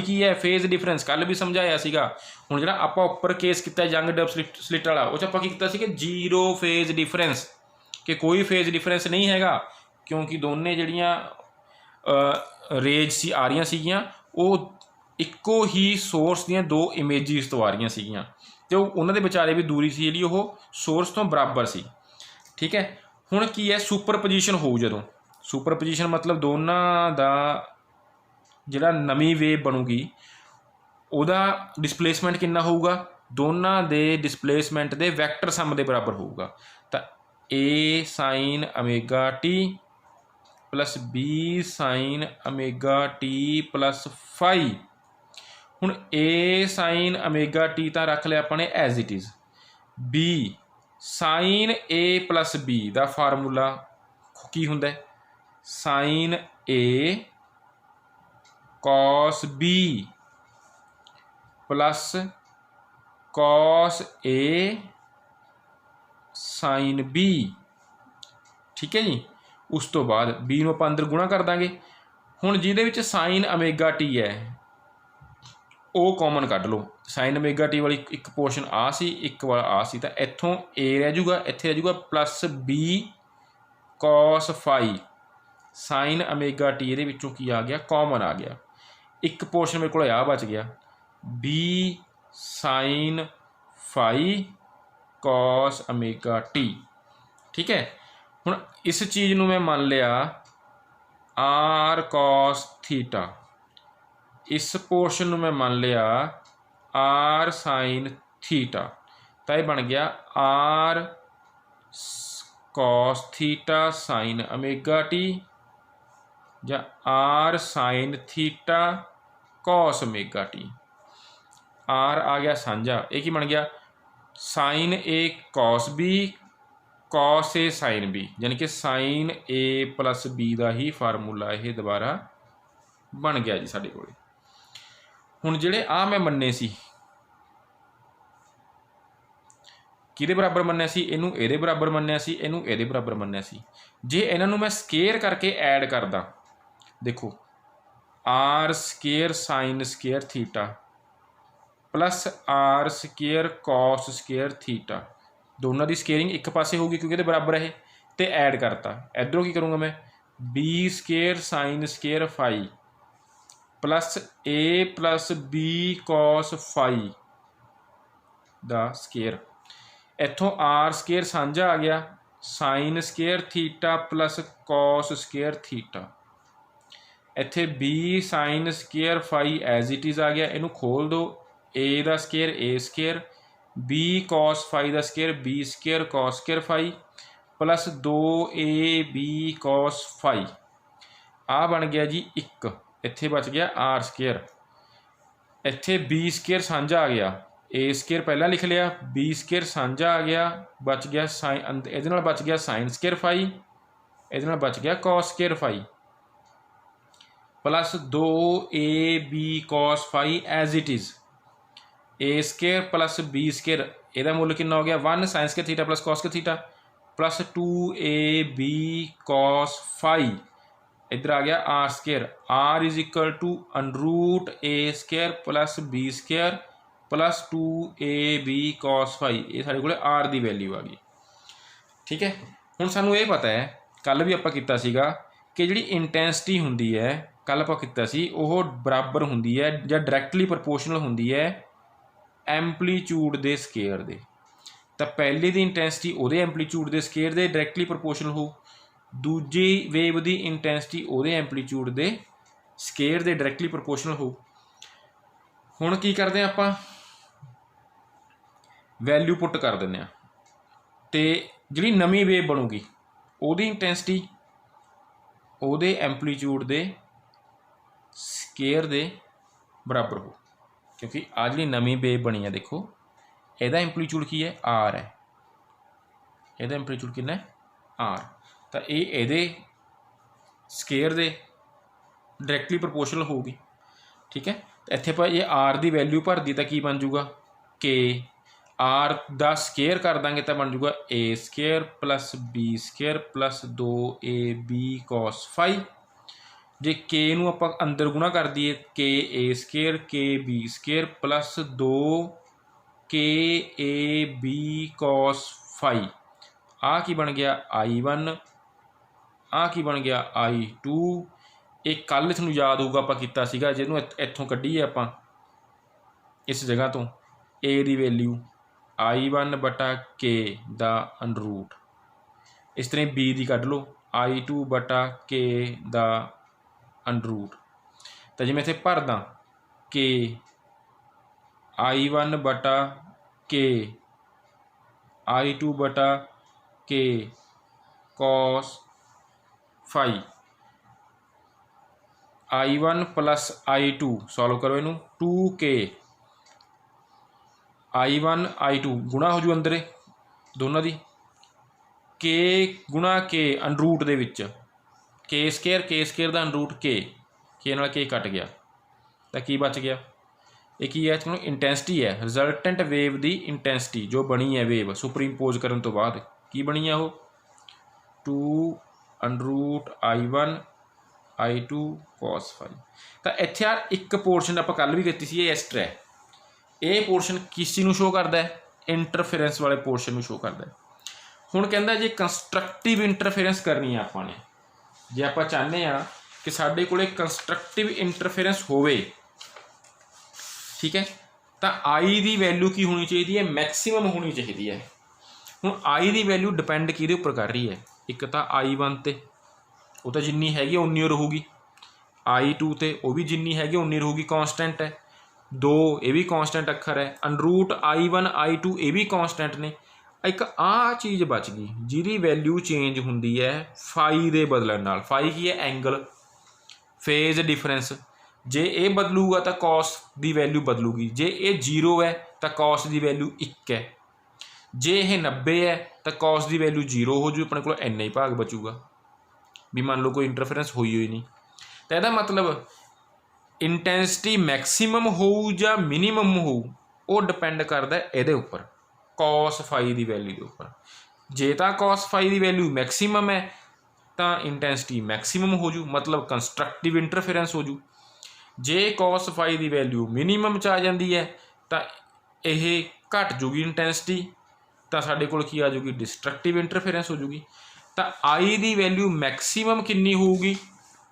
ਕੀ ਹੈ, ਫੇਜ਼ ਡਿਫਰੈਂਸ, ਕੱਲ੍ਹ ਵੀ ਸਮਝਾਇਆ ਸੀਗਾ। ਹੁਣ ਜਿਹੜਾ ਆਪਾਂ ਉੱਪਰ ਕੇਸ ਕੀਤਾ ਯੰਗ ਡਬ ਸਲਿੱਟ ਵਾਲਾ, ਉਹ 'ਚ ਆਪਾਂ ਕੀ ਕੀਤਾ ਸੀ ਕਿ 0 ਫੇਜ਼ ਡਿਫਰੈਂਸ, ਕਿ ਕੋਈ ਫੇਜ਼ ਡਿਫਰੈਂਸ ਨਹੀਂ ਹੈਗਾ, ਕਿਉਂਕਿ ਦੋਨੇ ਜਿਹੜੀਆਂ ਰੇਜ ਸੀ ਆ ਰਹੀਆਂ ਸੀਗੀਆਂ ਉਹ ਇੱਕੋ ਹੀ ਸੋਰਸ ਦੀਆਂ 2 ਇਮੇਜਿਸ ਤੋਂ ਆ ਰਹੀਆਂ ਸੀਗੀਆਂ, ਅਤੇ ਉਹਨਾਂ ਦੇ ਵਿਚਾਲੇ ਵੀ ਦੂਰੀ ਸੀ ਜਿਹੜੀ ਉਹ ਸੋਰਸ ਤੋਂ ਬਰਾਬਰ ਸੀ। ਠੀਕ ਹੈ, ਹੁਣ ਕੀ ਹੈ, ਸੁਪਰਪੋਜੀਸ਼ਨ ਹੋਊ। ਜਦੋਂ ਸੁਪਰਪੋਜੀਸ਼ਨ ਮਤਲਬ ਦੋਨਾਂ ਦਾ ਜਿਹੜਾ ਨਵੀਂ ਵੇਵ ਬਣੂਗੀ ਉਹਦਾ ਡਿਸਪਲੇਸਮੈਂਟ ਕਿੰਨਾ ਹੋਊਗਾ, ਦੋਨਾਂ ਦੇ ਡਿਸਪਲੇਸਮੈਂਟ ਦੇ ਵੈਕਟਰ ਸਮ ਦੇ ਬਰਾਬਰ ਹੋਊਗਾ। ਤਾਂ a sin omega t plus b sin omega t plus φ। ਹੁਣ a sin omega t ਤਾਂ ਰੱਖ ਲਿਆ ਆਪਾਂ ਨੇ as it is. b sin a plus b ਦਾ ਫਾਰਮੂਲਾ ਕੀ ਹੁੰਦਾ, sin a cos b plus cos a sin b। ਠੀਕ ਹੈ ਜੀ, ਉਸ ਤੋਂ ਬਾਅਦ b ਨੂੰ ਆਪਾਂ ਅੰਦਰ ਗੁਣਾ ਕਰ ਦਾਂਗੇ। ਹੁਣ ਜਿਹਦੇ ਵਿੱਚ sin omega t ਹੈ ਉਹ ਕਾਮਨ ਕੱਢ ਲਓ। sin omega t ਵਾਲੀ ਇੱਕ ਪੋਰਸ਼ਨ ਆ ਸੀ, ਇੱਕ ਵਾਲਾ ਆ ਸੀ, ਤਾਂ ਇੱਥੋਂ a ਰਹਿ ਜੂਗਾ, ਇੱਥੇ ਰਹਿ ਜੂਗਾ plus b cos φ। sin omega t ਇਹਦੇ ਵਿੱਚੋਂ ਕੀ ਆ ਗਿਆ, ਕਾਮਨ ਆ ਗਿਆ। ਇੱਕ ਪੋਰਸ਼ਨ ਮੇਰੇ ਕੋਲ ਆ ਬਚ ਗਿਆ, b sin φ cos omega t। ਠੀਕ ਹੈ, ਹੁਣ ਇਸ ਚੀਜ਼ ਨੂੰ ਮੈਂ ਮੰਨ ਲਿਆ r cos θ, ਇਸ ਪੋਰਸ਼ਨ ਨੂੰ ਮੈਂ ਮੰਨ ਲਿਆ r sin θ, ਤਾਂ ਇਹ ਬਣ ਗਿਆ r cos θ sin omega t ਜਾਂ r sin θ cos omega t। r ਆ ਗਿਆ ਸਾਂਝਾ, ਇਹ ਕੀ ਬਣ ਗਿਆ, sin a cos b cos a sin b, ਯਾਨੀ ਕਿ sin a plus b the he formula ਇਹ ਦੁਬਾਰਾ ਬਣ ਗਿਆ ਜੀ ਸਾਡੇ ਕੋਲ। ਹੁਣ ਜਿਹੜੇ ਆ ਮੈਂ ਮੰਨੇ ਸੀ, ਕਿਹਦੇ ਬਰਾਬਰ ਮੰਨਿਆ ਸੀ, ਇਹਨੂੰ ਇਹਦੇ ਬਰਾਬਰ ਮੰਨਿਆ ਸੀ, ਇਹਨੂੰ ਇਹਦੇ ਬਰਾਬਰ ਮੰਨਿਆ ਸੀ। ਜੇ ਇਹਨਾਂ ਨੂੰ ਮੈਂ ਸਕੇਅਰ ਕਰਕੇ ਐਡ ਕਰਦਾ, ਦੇਖੋ r square sin square θ plus r square cos square θ, ਦੋਨਾਂ ਦੀ ਸਕੇਅਰਿੰਗ ਇੱਕ ਪਾਸੇ ਹੋਊਗੀ ਕਿਉਂਕਿ ਇਹਦੇ ਬਰਾਬਰ ਇਹ, ਅਤੇ ਐਡ ਕਰਤਾ। ਇੱਧਰੋਂ ਕੀ ਕਰੂੰਗਾ ਮੈਂ, b square sin square φ plus A plus B cos phi दा स्केयर। इत्थों आर स्केयर साझा आ गया, sine square theta plus cos square theta. इत्थे B sine square phi as it is आ गया, इनू खोल दो, ए दा square A square, B cos phi दा square B square cos square phi plus 2ab cos phi. आ बन गया जी 1, इत्थे बच गया आर स्केयर। इत्थे बी स्केयर साझा आ गया, ए स्केयर पहला लिख लिया, बी स्केयर साझा आ गया, बच गया साइन, इहदे नाल बच गया साइन स्केयर फाई, इहदे नाल बच गया cos square phi plus 2ab cos phi as it is. A square plus B square, ਇਹਦਾ ਮੁੱਲ कितना हो गया 1 sine square theta plus cos square theta plus 2ab cos phi. इधर आ गया r square, r is equal to under root a square plus B square plus 2ab cos phi. ये साढ़े कोल आर की वैल्यू आ गई। ठीक है, हुण सानू ये पता है, कल भी आपां कीता सीगा कि जिहड़ी इंटेंसिटी हुंदी है, कल आपां कीता सी, ओह बराबर हुंदी है जां डायरैक्टली प्रपोर्शनल हुंदी है एंपलीट्यूड के स्केयर दे। तो पहले की इंटेंसिटी उहदे एंपलीट्यूड के स्केयर दे डायरैक्टली प्रपोर्शनल हो, दूजी वेव की इंटेंसिटी उहदे एंपलीट्यूड के स्केयर दे डायरैक्टली प्रपोर्शनल हो। हुण की करदे आं आपां, वैल्यू पुट कर दिंदे आं ते जिहड़ी नवीं वेव बनूगी उहदी इंटेंसिटी उहदे एंपलीट्यूड के स्केयर दे बराबर हो, क्योंकि आ जी नवीं वेव बनी है, देखो ਇਹਦਾ एंपलीट्यूड की है आर है, ਇਹਦਾ एंपलीट्यूड कितना है आर। तो ये ਇਹਦੇ स्केयर दे डायरैक्टली प्रपोर्शनल होगी। ठीक है, तो इत्थे पर ये आर की वैल्यू भर दी तो की बन जूगा के, आर का स्केयर कर देंगे तो बन जूगा A square plus B square plus 2ab cos phi. जे के नूं आपां अंदर गुणा कर दिए, के ए स्केयर के B square plus 2kab cos phi. आ की बन गया I1, आ की बन गया I2। एक कल तुहानूं याद होगा आपां कीता सीगा, जिहनूं इत्थों कड्ढीए आपां इस जगह तो ए दी वैल्यू I1 बटा के दा अंडरूट, इस तरह बी दी कढ़ लो I2 बटा के दा अंडरूट। तो जिवें इत्थे भर दा के I1 बटा के I2 बटा के cos phi, I1 plus I2 solve करो इनू 2k I1 I2 गुणा हो जू अंदर दोनों दी, के गुणा के अंडरूट दे विच के स्केयर दा अंडरूट के नाल के कट गया तो की बच गया, ये की है इंटेंसिटी है, रिजल्टेंट वेव की इंटेंसिटी जो बनी है वेव सुपरइंपोज करने तो बाद की बनी है वो 2 √I1 I2 cos फाई। तो इत्थे यार एक पोर्शन आप कल भी की सी, ये एस्टर है, ये पोर्शन किस चीज़ शो करता है, इंटरफेरेंस वाले पोर्शन शो करता है। हुण कहंदा जे कंस्ट्रक्टिव इंटरफेरेंस करनी है आपां ने, जे आपां चाहते हैं कि साडे कोले कंस्ट्रक्टिव इंटरफेरेंस होवे, ठीक है, तो आई की वैल्यू की होनी चाहिए है, मैक्सीमम होनी चाहिए है। हुण आई की वैल्यू डिपेंड किहदे उपर कर रही है, एक तो I1 ते वो तो जिन्नी हैगी उन्नी रहूगी, I2 ते वो भी जिन्नी हैगी उन्नी रहूगी, कॉन्सटेंट है। 2 ये भी कॉन्सटेंट अखर है, अंडरूट I1 I2 ये भी कॉन्सटेंट ने। एक आ चीज़ बच गई जिहदी वैल्यू चेंज हुंदी है फाई दे बदलण नाल। फाई की है एंगल, फेज डिफरेंस, जे ये बदलूगा तो कॉस की वैल्यू बदलूगी, जे ये 0 है तो कॉस की वैल्यू 1 है, जे ये 90 है तो कॉस की वैल्यू 0 हो जू, अपने को इन्ना ही भाग बचूगा भी मान लो कोई इंटरफेरेंस होई हुई नहीं। तो यदा मतलब इंटेंसिटी मैक्सीमम हो या मिनीमम हो वो डिपेंड करता है ये उपर कॉस फाई की वैल्यू के उपर। जे तो कॉस फाई की वैल्यू मैक्सीमम है तो इंटेंसिटी मैक्सीमम हो जू, मतलब कंस्ट्रक्टिव इंटरफेरेंस हो जू। जे कॉस फाई की वैल्यू मिनीमम च आ जाती है तो यह घट जूगी इंटेंसिटी, तो साढ़े कोल की आ जूगी डिस्ट्रक्टिव इंटरफेरेंस हो जूगी। तो आई की वैल्यू मैक्सीमम कितनी होगी,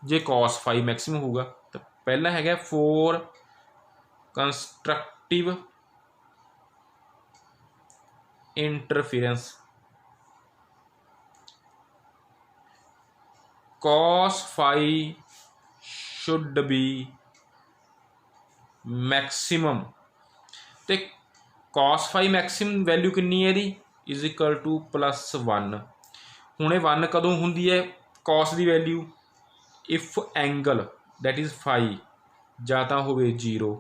जे कॉस फाई मैक्सीमम होगा तो पहला हैगा for constructive interference, cos phi should be maximum. तो cos phi मैक्सिमम वैल्यू कितनी है ਇਹਦੀ इज इक्वल टू +1। ਹੁਣ ਇਹ 1 ਕਦੋਂ ਹੁੰਦੀ ਹੈ cos the value, if angle that is phi ਜਾਂ ਤਾਂ ਹੋਵੇ 0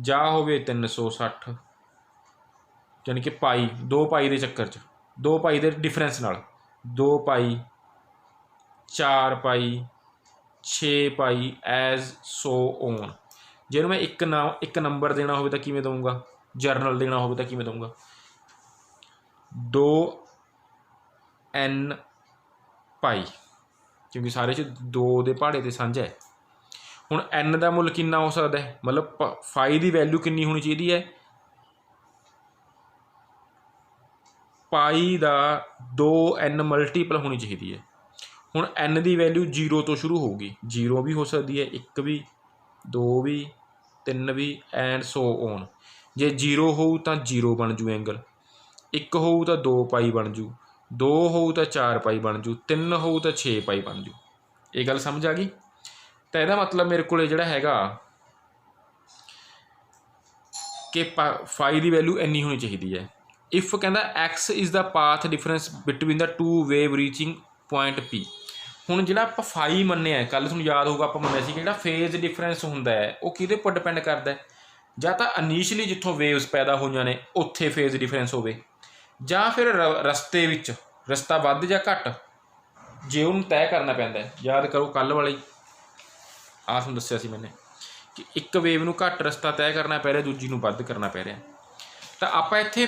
ਜਾਂ ਹੋਵੇ 360, यानी कि पाई 2 पाई के चक्कर 2 पाई के डिफरेंस नाल 2 पाई 4 पाई 6 पाई एज सो ऑन। जे मैं एक नंबर देना हो तो किवें दूंगा, जर्नल देना हो तो किवें दूंगा, 2n पाई, क्योंकि सारे च 2 के पहाड़े तो साझा है। हुण n का मुल कितना हो सकता है, मतलब फाई की वैल्यू कितनी होनी चाहिए है, पाई का 2n मल्टीपल होनी चाहिए है। हुण n की वैल्यू 0 तो शुरू होगी, 0 भी हो सकती है, 1 भी, 2 भी, 3 भी एंड सो ऑन। जे 0 हो तो 0 बन जू एंगल, 1 हो तो 2 पाई बन जू, 2 हो तो 4 पाई बन जू, 3 हो तो 6 पाई बन जू। ये गल समझ आ गई। तो यदा मतलब मेरे को जिहड़ा हैगा कि फाई की वैल्यू इन्नी होनी चाहिए है। इफ कहता x is the path difference between the two wave reaching point P. हुण जिहड़ा आपां फाई मन्निया कल तुहानूं याद होगा आपां मन्निया सी कि जिहड़ा फेज डिफरेंस हुंदा है वो किहदे उपर डिपेंड करदा है, जां तां इनीशियली जिੱਥੋਂ वेव्स पैदा होईਆਂ ने उत्थे फेज डिफरेंस होवे, जां फिर रस्ते विच रस्ता वध जां घट जे उहनूं तय करना पैंदा है। याद करो कल वाली आ तुहानूं दस्सिया सी मैंने कि एक वेव नूं घट रस्ता तय करना पै रिहा, दूजी नूं वध करना पै रिहा। तां आपां इत्थे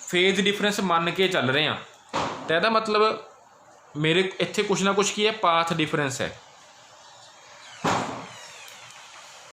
फेज डिफरेंस मान के चल रहे हैं, तो यदा मतलब मेरे इत्थे कुछ ना कुछ की है पाथ डिफरेंस है।